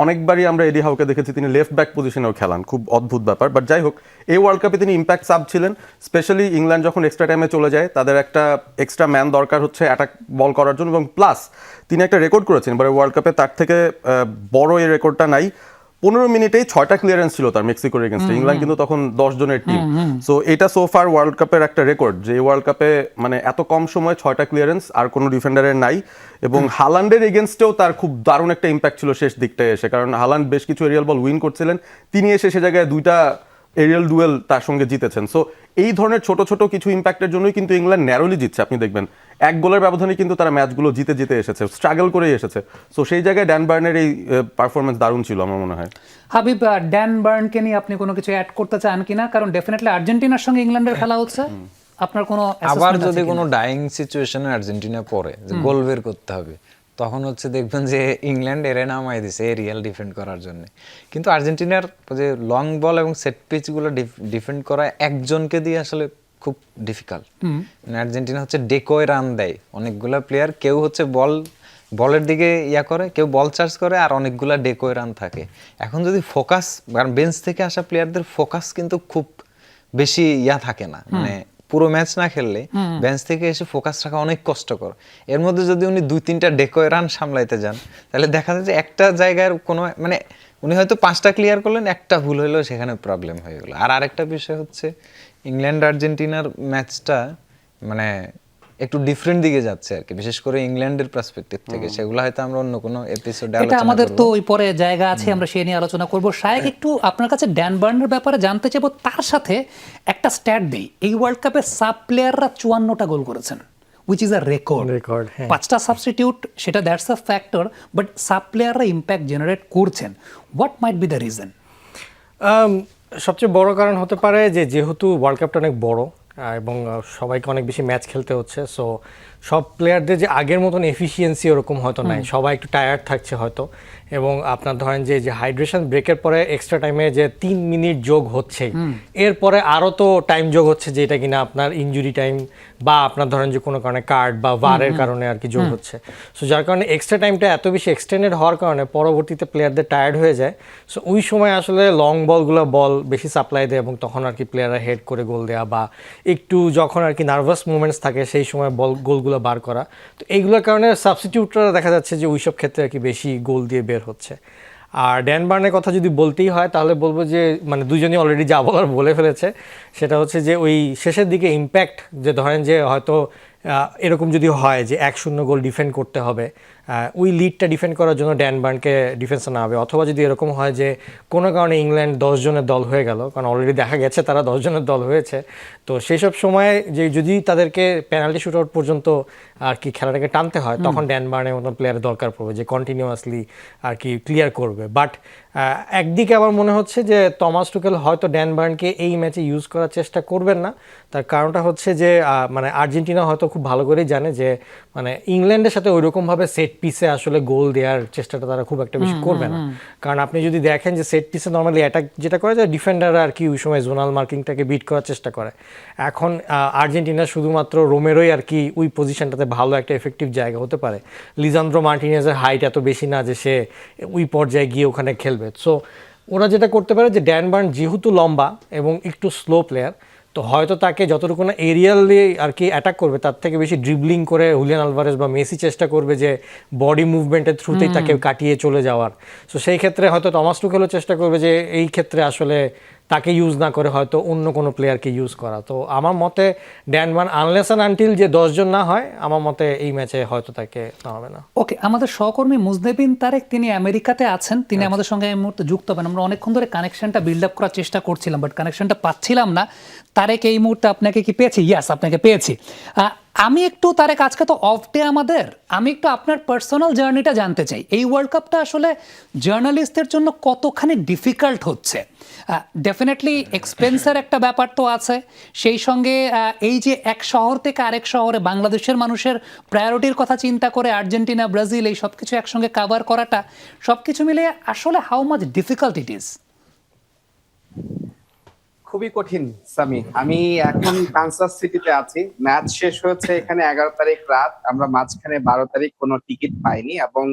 Speaker 8: অনেকবারই আমরা এডি হাউকে দেখেছি তিনি লেফট ব্যাক পজিশনেও খেলান, খুব অদ্ভুত ব্যাপার। বাট যাই হোক, এই ওয়ার্ল্ড কাপে তিনি ইম্প্যাক্ট সাব ছিলেন। স্পেশালি ইংল্যান্ড যখন এক্সট্রা টাইমে চলে যায়, তাদের একটা এক্সট্রা ম্যান দরকার হচ্ছে অ্যাটাক বল করার জন্য, এবং প্লাস তিনি একটা রেকর্ড করেছেন এবারে ওয়ার্ল্ড কাপে, তার থেকে বড় এই রেকর্ডটা নাই। 15 মিনিটেই 6টা ক্লিয়ারেন্স ছিল তার মেক্সিকোর এগেনস্টে। ইংল্যান্ড কিন্তু তখন 10 জনের টিম। সো এটা সোফার ওয়ার্ল্ড কাপের একটা রেকর্ড, যে এই ওয়ার্ল্ড কাপে মানে এত কম সময়ে 6টা ক্লিয়ারেন্স আর কোনো ডিফেন্ডারের নাই। এবং হালান্ডের এগেনস্টেও তার খুব দারুণ একটা ইম্প্যাক্ট ছিল শেষ দিকটায় এসে, কারণ হালান্ড বেশ কিছু এরিয়াল বল উইন করছিলেন, তিনি এসে সে জায়গায় 2টা এরিয়াল ডুয়েল তার সঙ্গে জিতেছেন। সো এই ধরনের ছোট ছোট কিছু ইম্প্যাক্টের জন্যই কিন্তু ইংল্যান্ড ন্যারোলি জিতছে। আপনি দেখবেন 1 গোলের ব্যবধানে কিন্তু তারা ম্যাচগুলো জিতে এসেছে, স্ট্রাগল করেই এসেছে। সো সেই জায়গায় ড্যান বার্নের এই পারফরমেন্স দারুণ ছিল আমার মনে হয়।
Speaker 1: হাবিব, ড্যান বার্নকে নিয়ে আপনি কোনো কিছু অ্যাড করতে চান কিনা? কারণ ডেফিনেটলি আর্জেন্টিনার সঙ্গে ইংল্যান্ডের খেলা হচ্ছে, আপনার কোনো
Speaker 7: আবার যদি কোনো ডাইং সিচুয়েশনে আর্জেন্টিনা পড়ে যে গোল বের করতে হবে, তখন হচ্ছে দেখবেন যে ইংল্যান্ড এরে নামাই দিছে এরিয়াল ডিফেন্ড করার জন্য। কিন্তু আর্জেন্টিনার যে লং বল এবং সেট পিচগুলো ডিফেন্ড করা একজনকে দিয়ে আসলে খুব ডিফিকাল্ট। আর্জেন্টিনা হচ্ছে ডেকোয় রান দেয় অনেকগুলা প্লেয়ার, কেউ হচ্ছে বলের দিকে করে, কেউ বল চার্জ করে, আর অনেকগুলা ডেকোয় রান থাকে। এখন যদি ফোকাস, কারণ বেঞ্চ থেকে আসা প্লেয়ারদের ফোকাস কিন্তু খুব বেশি থাকে না, মানে পুরো ম্যাচ না খেললে বেঞ্চ থেকে এসে ফোকাস রাখা অনেক কষ্টকর। এর মধ্যে যদি উনি 2-3টা ডেকোয় রান সামলাইতে যান, তাহলে দেখা যায় যে একটা জায়গার কোনো মানে উনি হয়তো 5টা ক্লিয়ার করলেন, একটা ভুল হইলো, সেখানে প্রবলেম হয়ে গেল। আর আরেকটা বিষয় হচ্ছে ইংল্যান্ড আর্জেন্টিনার ম্যাচটা মানে একটু ডিফারেন্ট দিকে যাচ্ছে আর কি, বিশেষ করে ইংল্যান্ডের পার্সপেক্টিভ থেকে। সেগুলো হয়তো আমরা অন্য কোনো এপিসোডে আলোচনা করব।
Speaker 1: আমাদের তো ওই পরে জায়গা আছে, আমরা সে নিয়ে আলোচনা করব। শায়েক, একটু আপনার কাছে ড্যান বার্নের ব্যাপারে জানতে চাইবো। তার সাথে একটা স্ট্যাট দেই, এই ওয়ার্ল্ড কাপে সাব প্লেয়াররা 54টা গোল করেছেন, which is a record. 5টা সাবস্টিটিউট, সেটা that's a factor, but sub প্লেয়াররা ইম্প্যাক্ট জেনারেট করছেন। What might be the reason?
Speaker 6: সবচেয়ে বড় কারণ হতে পারে যে যেহেতু ওয়ার্ল্ড কাপটা অনেক বড় এবং সবাইকে অনেক বেশি ম্যাচ খেলতে হচ্ছে, সো সব প্লেয়ারদের যে আগের মতন এফিসিয়েন্সি ওরকম হয়তো নাই, সবাই একটু টায়ার্ড থাকছে হয়তো। এবং আপনার ধরেন যে হাইড্রেশন ব্রেকের পরে এক্সট্রা টাইমে যে 3 মিনিট যোগ হচ্ছে, এরপরে আরও তো টাইম যোগ হচ্ছে যেটা কিনা আপনার ইনজুরি টাইম বা আপনার ধরেন যে কোনো কারণে কার্ড বা ভারের কারণে আর কি যোগ হচ্ছে। সো যার কারণে এক্সট্রা টাইমটা এত বেশি এক্সটেন্ডেড হওয়ার কারণে পরবর্তীতে প্লেয়ারদের টায়ার্ড হয়ে যায়। সো ওই সময় আসলে লং বলগুলো বল বেশি সাপ্লাই দেয় এবং তখন আর কি প্লেয়াররা হেড করে গোল দেওয়া বা একটু যখন আর কি নার্ভাস মুভমেন্টস থাকে সেই সময় গোলগুলো বার করা, তো এইগুলোর কারণে সাবস্টিটিউটরা দেখা যাচ্ছে যে ওইসব ক্ষেত্রে আর কি বেশি গোল দিয়ে বের হচ্ছে। আর ড্যান বার্নের কথা যদি বলতেই হয় তাহলে বলবো যে মানে দুজনই অলরেডি যা বলার বলে ফেলেছে। সেটা হচ্ছে যে ওই শেষের দিকে ইম্প্যাক্ট, যে ধরেন যে হয়তো এরকম যদি হয় যে 1-0 গোল ডিফেন্ড করতে হবে, ওই লিডটা ডিফেন্ড করার জন্য ড্যান বার্নকে ডিফেন্সে না হবে, অথবা যদি এরকম হয় যে কোনো কারণে ইংল্যান্ড 10 জনের দল হয়ে গেল, কারণ অলরেডি দেখা গেছে তারা 10 জনের দল হয়েছে, তো সেই সব সময় যে যদি তাদেরকে পেনাল্টি শুট আউট পর্যন্ত আর কি খেলাটাকে টানতে হয়, তখন ড্যান বার্নের মতন প্লেয়ারের দরকার পড়বে যে কন্টিনিউয়াসলি আর কি ক্লিয়ার করবে। বাট একদিকে আবার মনে হচ্ছে যে টমাস টুকেল হয়তো ড্যান বার্নকে এই ম্যাচে ইউজ করার চেষ্টা করবেন না। তার কারণটা হচ্ছে যে মানে আর্জেন্টিনা হয়তো খুব ভালো করেই জানে যে মানে ইংল্যান্ডের সাথে ওইরকমভাবে সেট পিসে আসলে গোল দেওয়ার চেষ্টাটা তারা খুব একটা বেশি করবে না। কারণ আপনি যদি দেখেন যে সেট পিসে নর্মালি অ্যাটাক যেটা করে যায় ডিফেন্ডাররা আর কি ওই সময় জোনাল মার্কিংটাকে বিট করার চেষ্টা করে। এখন আর্জেন্টিনা শুধুমাত্র রোমেরোই আর কি ওই পজিশনটাতে ভালো একটা এফেক্টিভ জায়গা হতে পারে। লিজান্দ্রো মার্টিনেজের হাইট এত বেশি না যে সে ওই পর্যায়ে গিয়ে ওখানে খেলবে। সো ওরা যেটা করতে পারে যে ড্যান বার্ন যেহেতু লম্বা এবং একটু স্লো প্লেয়ার, তো হয়তো তাকে যতটুকু না এরিয়ালি আর কি অ্যাটাক করবে তার থেকে বেশি ড্রিবলিং করে হুলিয়ান আলভারেজ বা মেসি চেষ্টা করবে যে বডি মুভমেন্টের থ্রুতেই তাকে কাটিয়ে চলে যাওয়ার। সো সেই ক্ষেত্রে হয়তো টমাস টুকেলও চেষ্টা করবে যে এই ক্ষেত্রে আসলে তাকে ইউজ না করে হয়তো অন্য কোনো প্লেয়ারকে ইউজ করা। তো আমার মতে Dan burn unless and until যে 10 জন না হয়, আমার মতে এই ম্যাচে হয়তো তাকে নামাবে না।
Speaker 1: ওকে, আমাদের সহকর্মী মুজনেবিন তারেক, তিনি আমেরিকাতে আছেন, তিনি আমাদের সঙ্গে এই মুহূর্তে যুক্ত হবেন। আমরা অনেকক্ষণ ধরে কানেকশনটা বিল্ড আপ করার চেষ্টা করছিলাম, বাট কানেকশনটা পাচ্ছিলাম না। তারেক, এই মুহূর্তে আপনাকে কি পেয়েছি? ইয়াস, আপনাকে পেয়েছি। আমি একটু তারেক, আজকে তো অফ ডে আমাদের, আমি একটু আপনার পার্সোনাল জার্নিটা জানতে চাই। এই ওয়ার্ল্ড কাপটা আসলে জার্নালিস্টদের জন্য কতখানি ডিফিকাল্ট হচ্ছে? ডেফিনেটলি এক্সপেন্সের একটা ব্যাপার তো আছে, সেই সঙ্গে এই যে এক শহর থেকে আরেক শহরে বাংলাদেশের মানুষের প্রায়োরিটির কথা চিন্তা করে আর্জেন্টিনা, ব্রাজিল এই সব কিছু একসঙ্গে কাভার করাটা, সব কিছু মিলে আসলে how much difficult it is?
Speaker 4: খুবই কঠিন সামি। আমি এখন কানসাস সিটিতে আছি, ম্যাচ শেষ হয়েছে এখানে 11 তারিখ রাত, আমরা মাঝখানে 12 তারিখ কোনো টিকিট পাইনি। এবং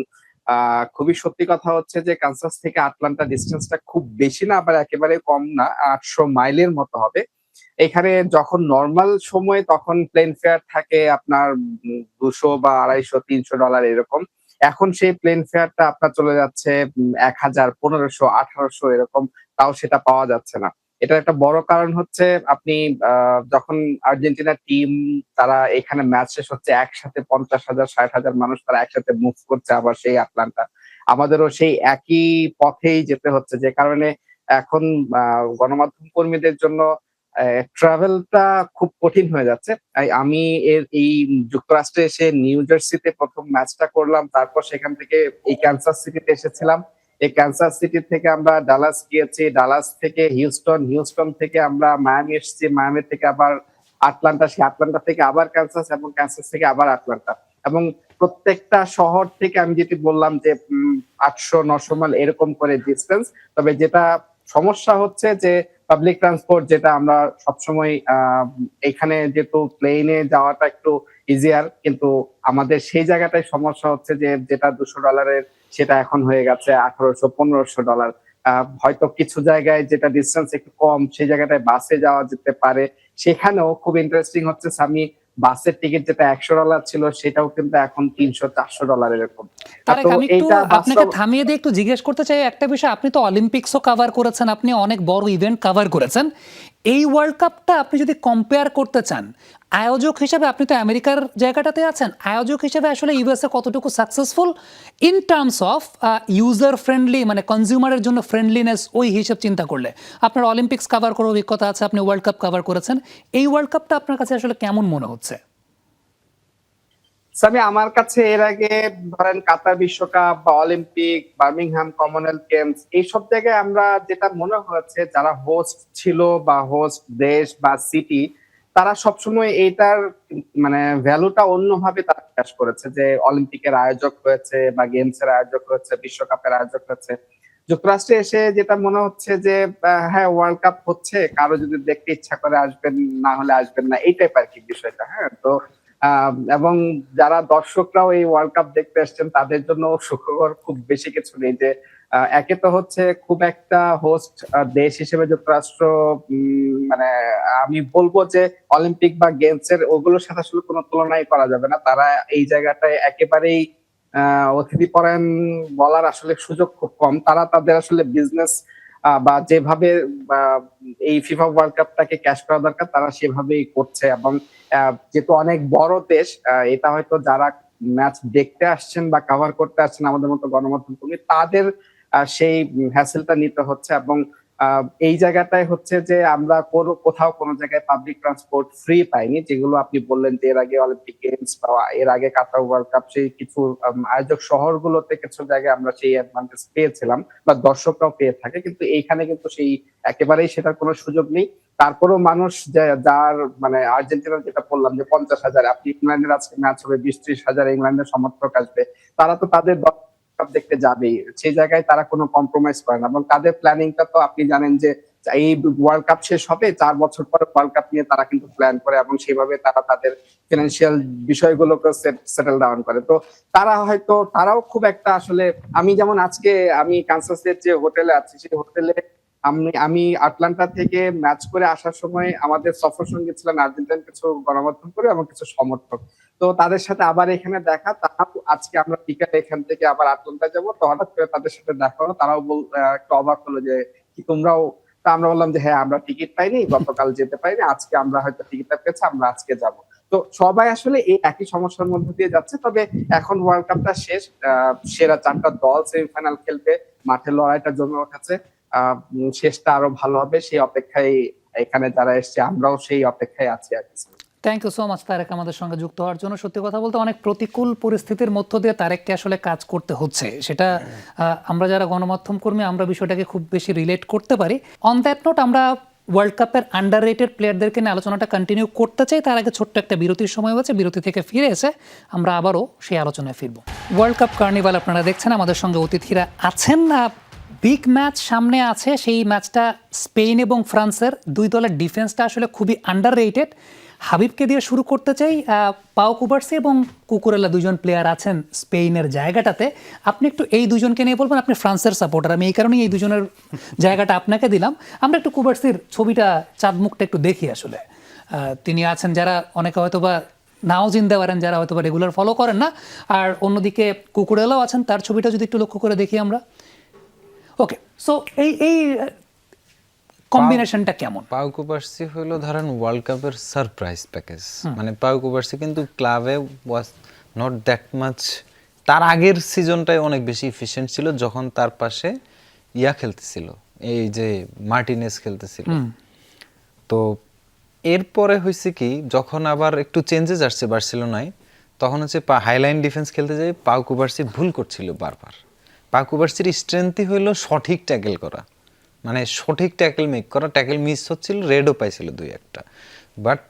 Speaker 4: খুবই সত্যি কথা হচ্ছে যে কানসাস থেকে আটলান্টা ডিস্টেন্সটা খুব বেশি না, আবার একেবারে কম না, 800 মাইলের মতো হবে। এখানে যখন নর্মাল সময় তখন প্লেন ফেয়ার থাকে আপনার 200 বা 250 $300 এরকম। এখন সেই প্লেন ফেয়ারটা আপনার চলে যাচ্ছে 1000, 1500, 1800 এরকম, তাও সেটা পাওয়া যাচ্ছে না। এটার একটা বড় কারণ হচ্ছে আপনি যখন আর্জেন্টিনা টিম তারা এখানে ম্যাচ শেষ হচ্ছে একসাথে 50,000, 60,000 মানুষ তারা একসাথে মুভ করছে আবার সেই আটলান্টা, আমাদেরও সেই একই পথেই যেতে হচ্ছে, যে কারণে এখন গণমাধ্যম কর্মীদের জন্য ট্রাভেলটা খুব কঠিন হয়ে যাচ্ছে। আমি এই যুক্তরাষ্ট্রে এসে নিউ জার্সিতে প্রথম ম্যাচটা করলাম, তারপর সেখান থেকে এই কানসাস সিটিতে এসেছিলাম। এই কানসাস সিটি থেকে আমরা ডালাস গিয়েছি, ডালাস থেকে হিউস্টন, হিউস্টন থেকে আমরা মায়ামি এসেছি, মায়ামি থেকে আবার আটলান্টা, সেই আটলান্টা থেকে আবার কানসাস, এবং কানসাস থেকে আবার আটলান্টা। এবং প্রত্যেকটা শহর থেকে আমি যেটি বললাম যে 800-900 মাইল এরকম করে ডিস্টেন্স। তবে যেটা সমস্যা হচ্ছে যে পাবলিক ট্রান্সপোর্ট, যেটা আমরা সবসময় এখানে যেহেতু প্লেনে যাওয়াটা একটু ইজিয়ার, কিন্তু আমাদের সেই জায়গাটায় সমস্যা হচ্ছে যে যেটা $200 সেটা এখন হয়ে গেছে $1,800-1,500। হয়তো কিছু জায়গায় যেটা ডিস্টেন্স একটু কম সেই জায়গাটায় বাসে যাওয়া যেতে পারে। সেখানেও খুব ইন্টারেস্টিং হচ্ছে আমি বাসের টিকিট যেটা $100 ছিল সেটাও কিন্তু এখন $300-400 এরকম।
Speaker 1: তারেক, আমি একটু আপনাকে থামিয়ে দিয়ে একটু জিজ্ঞেস করতে চাই একটা বিষয়। আপনি তো অলিম্পিক্সও কভার করেছেন, আপনি অনেক বড় ইভেন্ট কভার করেছেন। এই ওয়ার্ল্ড কাপটা আপনি যদি কম্পেয়ার করতে চান, আয়োজক হিসেবে আপনি তো আমেরিকার জায়গাটাতে আছেন, আয়োজক হিসেবে আসলে ইউএসএ কতটুকু successful in terms of user friendly, মানে কনজিউমারের জন্য ফ্রেন্ডলিনেস, ওই হিসেব চিন্তা করলে? আপনার অলিম্পিক্স কভার করার অভিজ্ঞতা আছে, আপনি ওয়ার্ল্ড কাপ কভার করেছেন, এই ওয়ার্ল্ড কাপটা আপনার কাছে আসলে কেমন মনে হচ্ছে?
Speaker 4: সামি, আমার কাছে এর আগে ধরেন কাতার বিশ্বকাপ বা অলিম্পিক, বার্মিংহাম কমনওয়েলথ গেমস, এইসব জায়গায় আমরা যেটা মনে হয়েছে যারা হোস্ট ছিল বা হোস্ট দেশ বা সিটি, তারা সবসময় এইটার মানে ভ্যালুটা অন্যভাবে তারা প্রকাশ করেছে, যে অলিম্পিকের আয়োজক হয়েছে বা গেমস এর আয়োজক হয়েছে, বিশ্বকাপের আয়োজক হয়েছে। যুক্তরাষ্ট্রে এসে যেটা মনে হচ্ছে যে হ্যাঁ, ওয়ার্ল্ড কাপ হচ্ছে, কারো যদি দেখতে ইচ্ছা করে আসবেন, না হলে আসবেন না, এই টাইপ আর কি বিষয়টা। হ্যাঁ, তো এবং যারা দর্শকরাও এই ওয়ার্ল্ড কাপ দেখতে আসছেন তাদের জন্য সুখবর খুব বেশি কিছু নেই, যে একে তো হচ্ছে খুব একটা হোস্ট দেশ হিসেবে যুক্তরাষ্ট্র, মানে আমি বলবো যে অলিম্পিক বা গেমস এর ওগুলোর সাথে আসলে কোনো তুলনাই করা যাবে না। তারা এই জায়গাটায় একেবারেই অতিথিপরায়ণ বলার আসলে সুযোগ খুব কম। তারা তাদের আসলে বিজনেস বা যেভাবে এই ফিফা ওয়ার্ল্ড কাপটাকে ক্যাশ করা দরকার তারা সেভাবেই করছে। এবং যেহেতু অনেক বড় দেশ, এটা হয়তো যারা ম্যাচ দেখতে আসছেন বা কভার করতে আসছেন আমাদের মতো গণমাধ্যম কর্মী, তাদের সেই হ্যাসেলটা নিতে হচ্ছে। এবং এই জায়গাটায় হচ্ছে যে আমরা কোথাও কোনো জায়গায় পাবলিক ট্রান্সপোর্ট ফ্রি পাইনি, যেগুলো আপনি বললেন যে এর আগে অলিম্পিক গেমস বা এর আগে কাতার ওয়ার্ল্ড কাপ, সেই কিছু আয়োজক শহরগুলোতে কিছু জায়গায় আমরা সেই অ্যাডভান্টেজ পেয়েছিলাম বা দর্শকরাও পেয়ে থাকে, কিন্তু এইখানে কিন্তু সেই একেবারেই সেটার কোনো সুযোগ নেই। তারপরেও মানুষ যার মানে আর্জেন্টিনার যেটা বললাম যে 50,000, আপনি ইংল্যান্ডের আজকে ম্যাচ হবে 20-30 হাজার ইংল্যান্ডের সমর্থক আসবে, তারা তো তাদের কাপ দেখতে যাবেই, সেই জায়গায় তারা কোনো কম্প্রোমাইজ করে না। এবং তাদের প্ল্যানিংটা তো আপনি জানেন যে এই ওয়ার্ল্ড কাপ শেষ হবে 4 বছর পরে ওয়ার্ল্ড কাপ নিয়ে তারা কিন্তু প্ল্যান করে, এবং সেভাবে তারা তাদের ফিনান্সিয়াল বিষয়গুলোকে সেটেল ডাউন করে। তো তারাও খুব একটা আসলে, আমি যেমন আজকে আমি কানসাসের যে হোটেলে আছি, সেই হোটেলে আমি আটলান্টা থেকে ম্যাচ করে আসার সময় আমাদের সফর সঙ্গী ছিলেন আর্জেন্টিনার কিছু গণমাধ্যম করে এবং কিছু সমর্থক। তো তাদের সাথে আবার এখানে দেখা, তারা আজকে আমরা বিকালে এখান থেকে আবার আটলান্টা যাবো, তো হঠাৎ করে তাদের সাথে দেখা হলো, তারাও একটু অবাক হলো যে কি তোমরাও। তা আমরা বললাম যে হ্যাঁ, আমরা টিকিট পাইনি, গতকাল যেতে পারিনি, আজকে আমরা হয়তো টিকিটটা পেয়েছি, আমরা আজকে যাব। তো সবাই আসলে এই একই সমস্যার মধ্যে দিয়ে যাচ্ছে। তবে এখন ওয়ার্ল্ড কাপটা শেষ, সেরা 4টা দল সেমিফাইনাল খেলতে মাঠে লড়াইটা জমে উঠেছে। শেষটা আরো ভালো হবে সেই অপেক্ষায় এখানে যারা এসছে, আমরাও সেই অপেক্ষায় আছি আর কি।
Speaker 1: Thank you so much Tareq আমাদের সঙ্গে যুক্ত হওয়ার জন্য। সত্যি কথা বলতে অনেক প্রতিকূল পরিস্থিতির মধ্য দিয়ে তারেককে আসলে কাজ করতে হচ্ছে, সেটা আমরা যারা গণমাধ্যম কর্মী আমরা বিষয়টাকে খুব বেশি রিলেট করতে পারি। অন দ্যাট নোট, আমরা ওয়ার্ল্ড কাপের আন্ডার রেটেড প্লেয়ারদেরকে নিয়ে আলোচনাটা কন্টিনিউ করতে চাই। তার আগে ছোট্ট একটা বিরতির সময় হয়েছে, বিরতি থেকে ফিরে এসে আমরা আবারও সেই আলোচনায় ফিরবো। ওয়ার্ল্ড কাপ কার্নিভাল আপনারা দেখছেন, আমাদের সঙ্গে অতিথিরা আছেন। বিগ ম্যাচ সামনে আছে, সেই ম্যাচটা স্পেন এবং ফ্রান্সের। দুই দলের ডিফেন্সটা আসলে খুবই আন্ডার রেটেড। হাবিবকে দিয়ে শুরু করতে চাই। পাও কুবার্সি এবং কুকুরেলা দুজন প্লেয়ার আছেন স্পেনের জায়গাটাতে। আপনি একটু এই দুজনকে নিয়ে বলবেন, আপনি ফ্রান্সের সাপোর্টার, আমি এই কারণেই এই দুজনের জায়গাটা আপনাকে দিলাম। আমরা একটু কুবার্সির ছবিটা, চাঁদমুখটা একটু দেখি। আসলে তিনি আছেন যারা অনেকে হয়তো বা নাও চিনতে পারেন, যারা হয়তো বা রেগুলার ফলো করেন না। আর অন্যদিকে কুকুরেলাও আছেন, তার ছবিটা যদি একটু লক্ষ্য করে দেখি আমরা। ওকে, সো এই কম্বিনেশনটা কেমন?
Speaker 7: পাউ কুবার্সি হলো ধরেন ওয়ার্ল্ড কাপের সারপ্রাইজ প্যাকেজ। মানে পাউ কুবার্সি কিন্তু ক্লাবে ওয়াজ নট দ্যাট মাচ, তার আগের সিজনটাই অনেক বেশি এফিশিয়েন্ট ছিল যখন তার পাশে খেলতেছিল, এই যে মার্টিনেজ খেলতেছিল। তো এরপরে হয়েছে কি, যখন আবার একটু চেঞ্জেস আসছে বার্সেলোনায়, তখন হচ্ছে হাইলাইন ডিফেন্স খেলতে যাই পাউ কুবার্সি ভুল করছিল বারবার। পাউ কুবার্সির স্ট্রেংথই হলো সঠিক ট্যাকেল করা, মানে সঠিক ট্যাকেল মেক করা। ট্যাকেল মিস হচ্ছিল, রেডও পাইছিল 2-1, বাট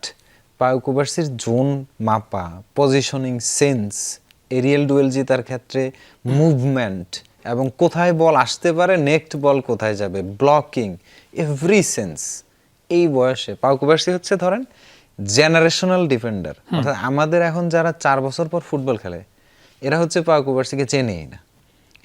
Speaker 7: পাউ কুবার্সির জোন মাপা, পজিশনিং সেন্স, এরিয়াল ডুয়েল জেতার ক্ষেত্রে মুভমেন্ট, এবং কোথায় বল আসতে পারে, নেক্সট বল কোথায় যাবে, ব্লকিং, এভরি সেন্স। এই বয়সে পাউ কুবার্সি হচ্ছে ধরেন জেনারেশনাল ডিফেন্ডার। অর্থাৎ আমাদের এখন যারা 4 বছর পর ফুটবল খেলে, এরা হচ্ছে পাউ কুবার্সিকে চেনেই না।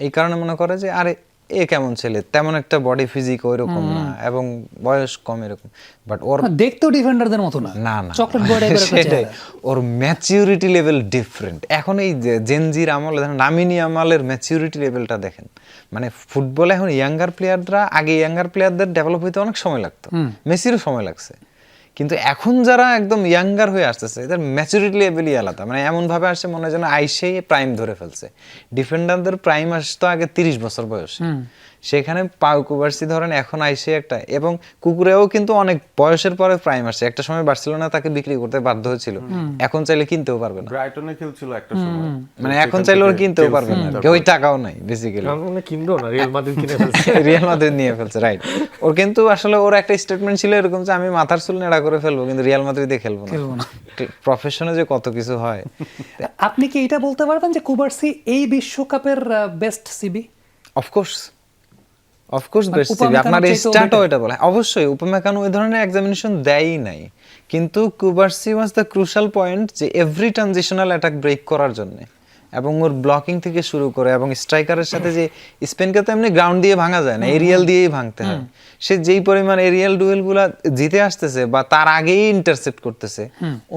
Speaker 7: এই কারণে মনে করে যে আরে এ কেমন ছেলে, তেমন একটা বডি ফিজিক ওইরকম না, এবং বয়স কম এরকম, বাট ওর
Speaker 1: দেখতেও ডিফেন্ডারদের মতো না,
Speaker 7: না
Speaker 1: চকলেট বডি
Speaker 7: সেটাই, ওর ম্যাচিউরিটি লেভেল ডিফারেন্ট। এখন এই জেনজির আমলে ধরেন লামিনী আমালের ম্যাচিউরিটি লেভেলটা দেখেন। মানে ফুটবলে এখন ইয়াঙ্গার প্লেয়াররা, আগে ইয়াঙ্গার প্লেয়ারদের ডেভেলপ হইতে অনেক সময় লাগতো, মেসিরও সময় লাগছে, কিন্তু এখন যারা একদম ইয়াঙ্গার হয়ে আসতেছে এদের ম্যাচুরিটি লেভেলই আলাদা। মানে এমন ভাবে আসছে মনে হয় যেন আইসেই প্রাইম ধরে ফেলছে। ডিফেন্ডারদের প্রাইম আসতো আগে 30 বছর বয়সে, সেখানে পাউ কুবার্সি ধরেন এখন আইসে একটা, এবং কুকুরেও কিন্তু অনেক বয়সের পরে প্রাইম আসছে। একটা সময় বার্সেলোনা তাকে বিক্রি করতে বাধ্য হয়েছিল, এখন চাইলে কিনতেও পারবে না।
Speaker 8: ব্রাইটনে খেলছিল একটা সময়,
Speaker 7: মানে এখন চাইলে ওর কিনতেও পারবে না, ওই টাকাও নাই বেসিক্যালি।
Speaker 6: কিনবো না, রিয়াল মাদ্রিদ কিনে ফেলছে।
Speaker 7: রিয়াল মাদ্রিদ নিয়ে ফেলছে, রাইট। ওর কিন্তু আসলে ওর একটা স্টেটমেন্ট ছিল এরকম যে আমি মাথার চুল নেড়া করে ফেলবো কিন্তু রিয়াল মাদ্রিদে খেলবো না। প্রফেশনে যে কত কিছু হয়।
Speaker 1: আপনি কি এটা বলতে পারবেন যে কুবার্সি এই বিশ্বকাপের best C B?
Speaker 7: Of course best C B.
Speaker 1: Upamecano
Speaker 7: আপনার
Speaker 1: চাইতেও
Speaker 7: স্টার্টও
Speaker 1: better?
Speaker 7: এটা বলে, অবশ্যই উপমেকানো ওই ধরনের এক্সামিনেশন দেয়ই নাই, কিন্তু Cubarsi was the crucial point যে এভরি ট্রানজিশনাল অ্যাটাক ব্রেক করার জন্য, এবং ওর ব্লকিং থেকে শুরু করে এবং স্ট্রাইকারের সাথে যে স্পেনকে তো এমনি গ্রাউন্ড দিয়ে ভাঙা যায় না, এরিয়াল দিয়েই ভাঙতে হয়। সে যেই পরিমাণ এরিয়াল ডুয়েলগুলা জিতে আসতেছে বা তার আগেই ইন্টারসেপ্ট করতেছে,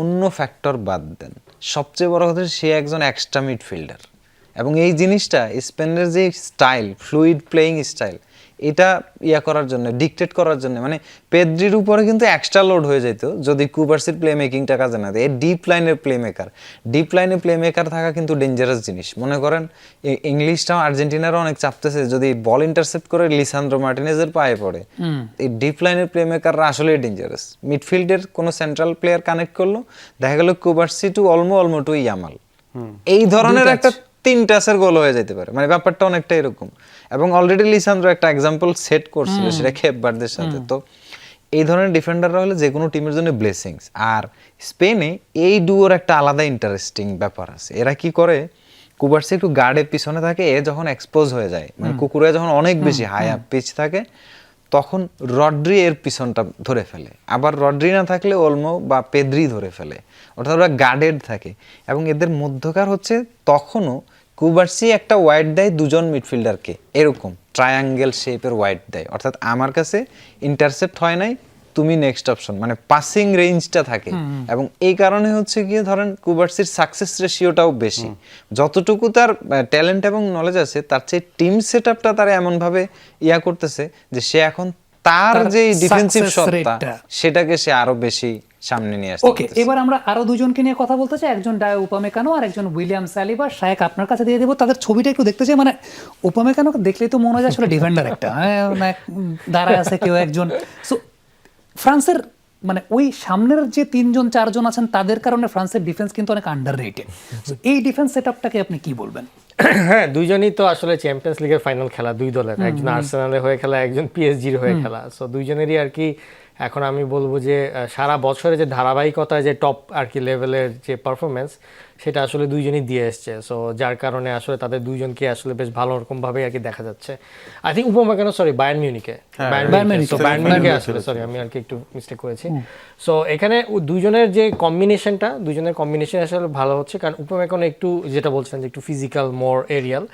Speaker 7: অন্য ফ্যাক্টর বাদ দেন, সবচেয়ে বড় কথা সে একজন এক্সট্রা মিডফিল্ডার। এবং এই জিনিসটা স্পেনের যে স্টাইল, ফ্লুইড প্লেইং স্টাইল, এটা করার জন্য, ডিকটেট করার জন্য, মানে পেদ্রির উপরে কিন্তু এক্সট্রা লোড হয়ে যেত যদি কুবার্সির প্লে মেকিংটা কাজে না দেয়। ডিপ লাইনের প্লে মেকার থাকা কিন্তু ডেঞ্জারাস জিনিস। মনে করেন ইংলিশটাও আর্জেন্টিনারও অনেক চাপতেছে, যদি বল ইন্টারসেপ্ট করে লিসান্দ্রো মার্টিনেজের পায়ে পড়ে, এই ডিপ লাইনের প্লে মেকাররা আসলে ডেঞ্জারাস। মিডফিল্ডের কোনো সেন্ট্রাল প্লেয়ার কানেক্ট করলো, দেখা গেল Cubarsi to Olmo to Yamal, এই ধরনের একটা 3 টাচের গোল হয়ে যেতে পারে, মানে ব্যাপারটা অনেকটা এরকম। এবং অলরেডি লিসান্দ্রো একটা এক্সাম্পল সেট করছিল, সেটা কেপ ভার্দের সাথে। তো এই ধরনের ডিফেন্ডাররা হলে যে কোনো টিমের জন্য ব্লেসিংস। আর স্পেনে এই ডুয়োর একটা আলাদা ইন্টারেস্টিং ব্যাপার আছে। এরা কি করে, কুবার্সি একটু গার্ডের পিছনে থাকে, এ যখন এক্সপোজ হয়ে যায়, মানে কুকুরে যখন অনেক বেশি হাই আপ পিচ থাকে, তখন রড্রি এর পিছনটা ধরে ফেলে, আবার রড্রি না থাকলে ওলমো বা পেদ্রি ধরে ফেলে, অর্থাৎ ওরা গার্ডেড থাকে। এবং এদের মধ্যকার হচ্ছে তখনও কুবার্সি একটা ওয়াইড দেয় দুজন মিডফিল্ডারকে, এরকম ট্রায়াঙ্গেল শেপের ওয়াইড দেয়, অর্থাৎ আমার কাছে ইন্টারসেপ্ট হয় নাই, তুমি নেক্সট অপশন, মানে পাসিং রেঞ্জটা থাকে। এবং এই কারণে হচ্ছে গিয়ে ধরেন কুবার্সির সাকসেস রেশিওটাও বেশি। যতটুকু তার ট্যালেন্ট এবং নলেজ আছে, তার চেয়ে টিম সেট আপটা তারা এমনভাবে করতেছে যে সে এখন তার যে ডিফেন্সিভ শটটা, সেটাকে সে আরো বেশি সামনে নিয়ে আসছে।
Speaker 1: ওকে, এবার আমরা আরো দুজনকে নিয়ে কথা বলতে চাই, একজন ডায়ো উপমেকানো আর একজন উইলিয়াম সালিবা। শায়েক, আপনার কাছে দিয়ে দেবো, তাদের ছবিটা একটু দেখতে চাই। মানে উপমেকানোকে দেখলেই তো মনে হয় আসলে ডিফেন্ডার একটা, দাঁড়ায় আছে কেউ একজন। সো ফ্রান্সের মানে ওই সামনের যে 3-4 আছেন, তাদের কারণে ফ্রান্সের ডিফেন্স কিন্তু অনেক আন্ডাররেটেড। এই ডিফেন্স সেটআপটাকে আপনি কি বলবেন?
Speaker 6: হ্যাঁ, দুইজনই তো আসলে চ্যাম্পিয়ন্স লিগের ফাইনাল খেলা দুই দলের, একজন আর্সেনালের হয়ে খেলা, একজন পিএসজির হয়ে খেলা। সো দুইজনেরই আর কি এখন আমি বলবো যে সারা বছরে যে ধারাবাহিকতা, যে টপ আর কি লেভেলের যে পারফরমেন্স, সেটা আসলে দুইজনই দিয়ে এসছে। সো যার কারণে আসলে তাদের দুইজনকে আসলে বেশ ভালো রকম ভাবে আর কি দেখা যাচ্ছে। আই থিঙ্ক উপমেকানো, সরি, বায়ার্ন মিউনিকে আসলে, সরি আমি আর কি একটু মিস্টেক করেছি। সো এখানে দুইজনের যে কম্বিনেশনটা, দুইজনের কম্বিনেশন আসলে ভালো হচ্ছে, কারণ উপমেকানো একটু যেটা বলছেন যে একটু ফিজিক্যাল, মোর এরিয়াল,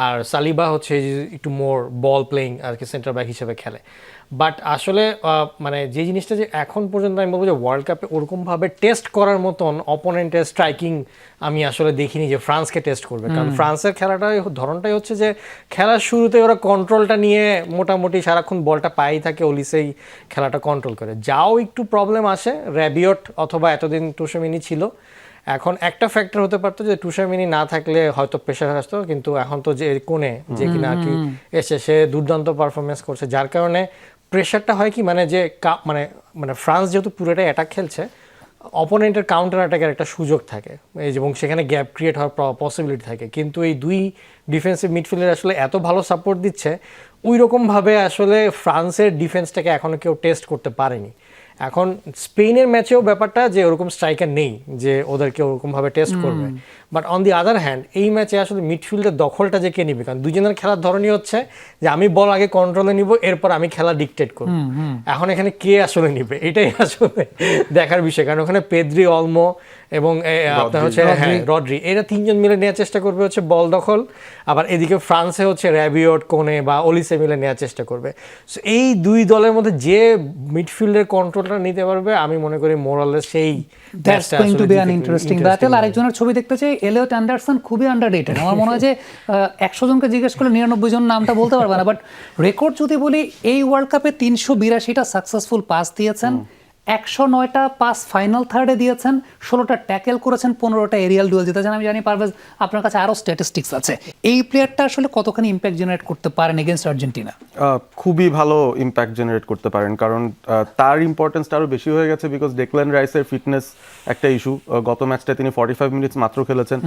Speaker 6: আর সালিবা হচ্ছে একটু মোর বল প্লেইং আর কি, সেন্টার ব্যাক হিসেবে খেলে। বাট আসলে মানে যে জিনিসটা যে এখন পর্যন্ত আমি বলবো যে ওয়ার্ল্ড কাপে ওরকমভাবে টেস্ট করার মতন অপোনেন্টের স্ট্রাইকিং আমি আসলে দেখিনি যে ফ্রান্সকে টেস্ট করবে। কারণ ফ্রান্সের খেলাটাই ধরনটাই হচ্ছে যে খেলার শুরুতে ওরা কন্ট্রোলটা নিয়ে মোটামুটি সারাক্ষণ বলটা পায়েই থাকে, ওলিসেই খেলাটা কন্ট্রোল করে। যাও একটু প্রবলেম আসে, র্যাবিয়ট অথবা এতদিন টুসেমিনি ছিল, এখন একটা ফ্যাক্টর হতে পারতো যে টুসেমিনি না থাকলে হয়তো প্রেশার আসতো, কিন্তু এখন তো যে কোণে যে কিনা আর কি এসে সে দুর্দান্ত পারফরমেন্স করছে, যার কারণে প্রেশারটা হয় কি, মানে যে মানে মানে ফ্রান্স যেহেতু পুরোটাই অ্যাটাক খেলছে, অপোনেন্টের কাউন্টার অ্যাটাকের একটা সুযোগ থাকে এবং সেখানে গ্যাপ ক্রিয়েট হওয়ার পসিবিলিটি থাকে। কিন্তু এই দুই ডিফেন্সিভ মিডফিল্ডার আসলে এত ভালো সাপোর্ট দিচ্ছে, ওই রকমভাবে আসলে ফ্রান্সের ডিফেন্সটাকে এখনও কেউ টেস্ট করতে পারেনি। এখন স্পেনের ম্যাচেও ব্যাপারটা যে ওরকম স্ট্রাইকার নেই যে ওদেরকে ওরকমভাবে টেস্ট করবে। But on the other hand এই ম্যাচে আসলে মিডফিল্ডের দখলটা যে কে নিবে, কারণ দুজনের খেলার ধরনই হচ্ছে যে আমি বল আগে কন্ট্রোলে নিব, এরপর আমি খেলা ডিকটেট করব। এখন এখানে কে আসলে নিবে, এটাই আসলে দেখার বিষয়। কারণ ওখানে পেদ্রি, অলমো এবং আপনার হচ্ছে রড্রি, এরা 3জন মিলে নেওয়ার চেষ্টা করবে হচ্ছে বল দখল। আবার এদিকে ফ্রান্সে হচ্ছে র্যাবিয়ট, কোনে বা ওলিসে মিলে নেওয়ার চেষ্টা করবে। সো এই দুই দলের মধ্যে যে মিডফিল্ডের কন্ট্রোলটা নিতে পারবে, আমি মনে করি মোরালেস সেই
Speaker 1: that's going to be an interesting battle. আরেকজনের ছবি দেখতে চাই, এলিয়ট অ্যান্ডারসন, খুবই আন্ডাররেটেড। আমার মনে হয় যে 100 জনকে জিজ্ঞেস করলে 99 জন নামটা বলতে পারবে না। বাট রেকর্ড যদি বলি, এই ওয়ার্ল্ড কাপে 382টা সাকসেসফুল পাস দিয়েছেন, 109টা পাস ফাইনাল থার্ডে দিয়েছেন, 16টা ট্যাকেল করেছেন, 15টা এরিয়াল ডুয়েল জিতেছেন। আমি জানি পারভেজ আপনার কাছে আরও স্ট্যাটিস্টিক্স আছে, এই প্লেয়ারটা আসলে কতখানি ইম্প্যাক্ট জেনারেট করতে পারেন এগেনস্ট আর্জেন্টিনা?
Speaker 8: খুবই ভালো ইম্প্যাক্ট জেনারেট করতে পারেন, কারণ তার ইম্পর্টেন্সটা আরও বেশি হয়ে গেছে বিকজ ডেকল্যান রাইসের ফিটনেস একটা ইস্যু। গত ম্যাচটায় তিনি 45 মিনিটস মাত্র খেলেছেন।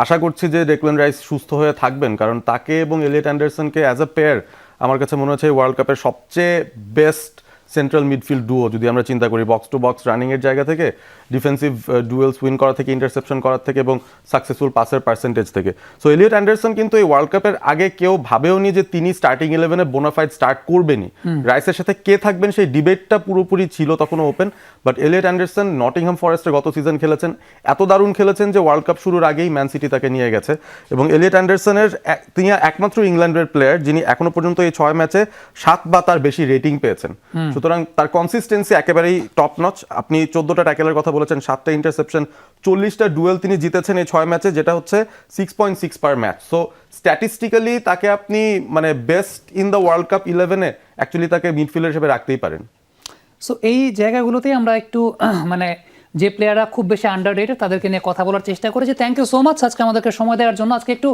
Speaker 8: আশা করছি যে ডেকল্যান রাইস সুস্থ হয়ে থাকবেন, কারণ তাকে এবং এলিয়ট অ্যান্ডারসনকে অ্যাজ আ পেয়ার আমার কাছে মনে হচ্ছে ওয়ার্ল্ড কাপের সবচেয়ে বেস্ট সেন্ট্রাল মিডফিল্ড ডুও যদি আমরা চিন্তা করি, বক্স টু বক্স রানিংয়ের জায়গা থেকে, ডিফেন্সিভ ডুয়েলস উইন করা থেকে, ইন্টারসেপশন করার থেকে এবং সাকসেসফুল পাসের পার্সেন্টেজ থেকে। সো এলিয়ট অ্যান্ডারসন কিন্তু এই ওয়ার্ল্ড কাপের আগে কেউ ভাবেও নি যে তিনি স্টার্টিং 11-এ বোনাফাইড স্টার্ট করবেনই। রাইসের সাথে কে থাকবেন সেই ডিবেটটা পুরোপুরি ছিল তখনও open, but Elliot Anderson Nottingham ফরেস্টে গত সিজন খেলেছেন, এত দারুণ খেলেছেন যে ওয়ার্ল্ড কাপ শুরুর আগেই ম্যান সিটি তাকে নিয়ে গেছে। এবং এলিয়ট অ্যান্ডারসনের তিনি একমাত্র ইংল্যান্ডের প্লেয়ার যিনি এখনো পর্যন্ত এই 6 ম্যাচে 7 বা তার বেশি রেটিং পেয়েছেন। সুতরাং তার কনসিস্টেন্সি একেবারেই টপ নচ। আপনি 14টা ট্যাকেলের কথা বলেছেন, 7টা ইন্টারসেপশন, 40টা ডুয়েল তিনি জিতেছেন এই 6 ম্যাচে, যেটা হচ্ছে 6.6 পার ম্যাচ। সো স্ট্যাটিস্টিক্যালি তাকে আপনি মানে best in the world cup 11-এ অ্যাকচুয়ালি তাকে মিডফিল্ডার হিসেবে রাখতেই পারেন।
Speaker 1: সো এই জায়গাগুলোতেই আমরা একটু মানে যে প্লেয়াররা খুব বেশি আন্ডাররেটেড তাদেরকে নিয়ে কথা বলার চেষ্টা করেছি। থ্যাংক ইউ সো মাচ আজকে আমাদেরকে সময় দেওয়ার জন্য। আজকে একটু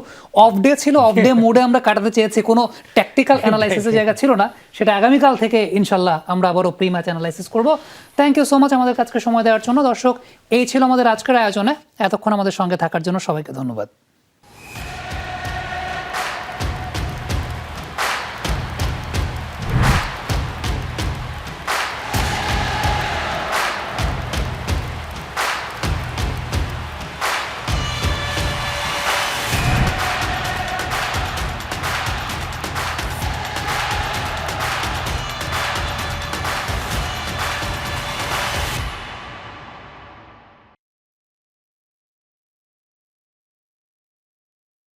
Speaker 1: অফ ডে ছিল, অফ ডে মুডে আমরা কাটাতে চেয়েছি, কোনো ট্যাকটিক্যাল অ্যানালাইসিসের জায়গা ছিল না, সেটা আগামীকাল থেকে ইনশাল্লাহ আমরা আবারও প্রি ম্যাচ অ্যানালাইসিস করব। থ্যাংক ইউ সো মাচ আমাদের আজকে সময় দেওয়ার জন্য। দর্শক, এই ছিল আমাদের আজকের আয়োজনে। এতক্ষণ আমাদের সঙ্গে থাকার জন্য সবাইকে ধন্যবাদ।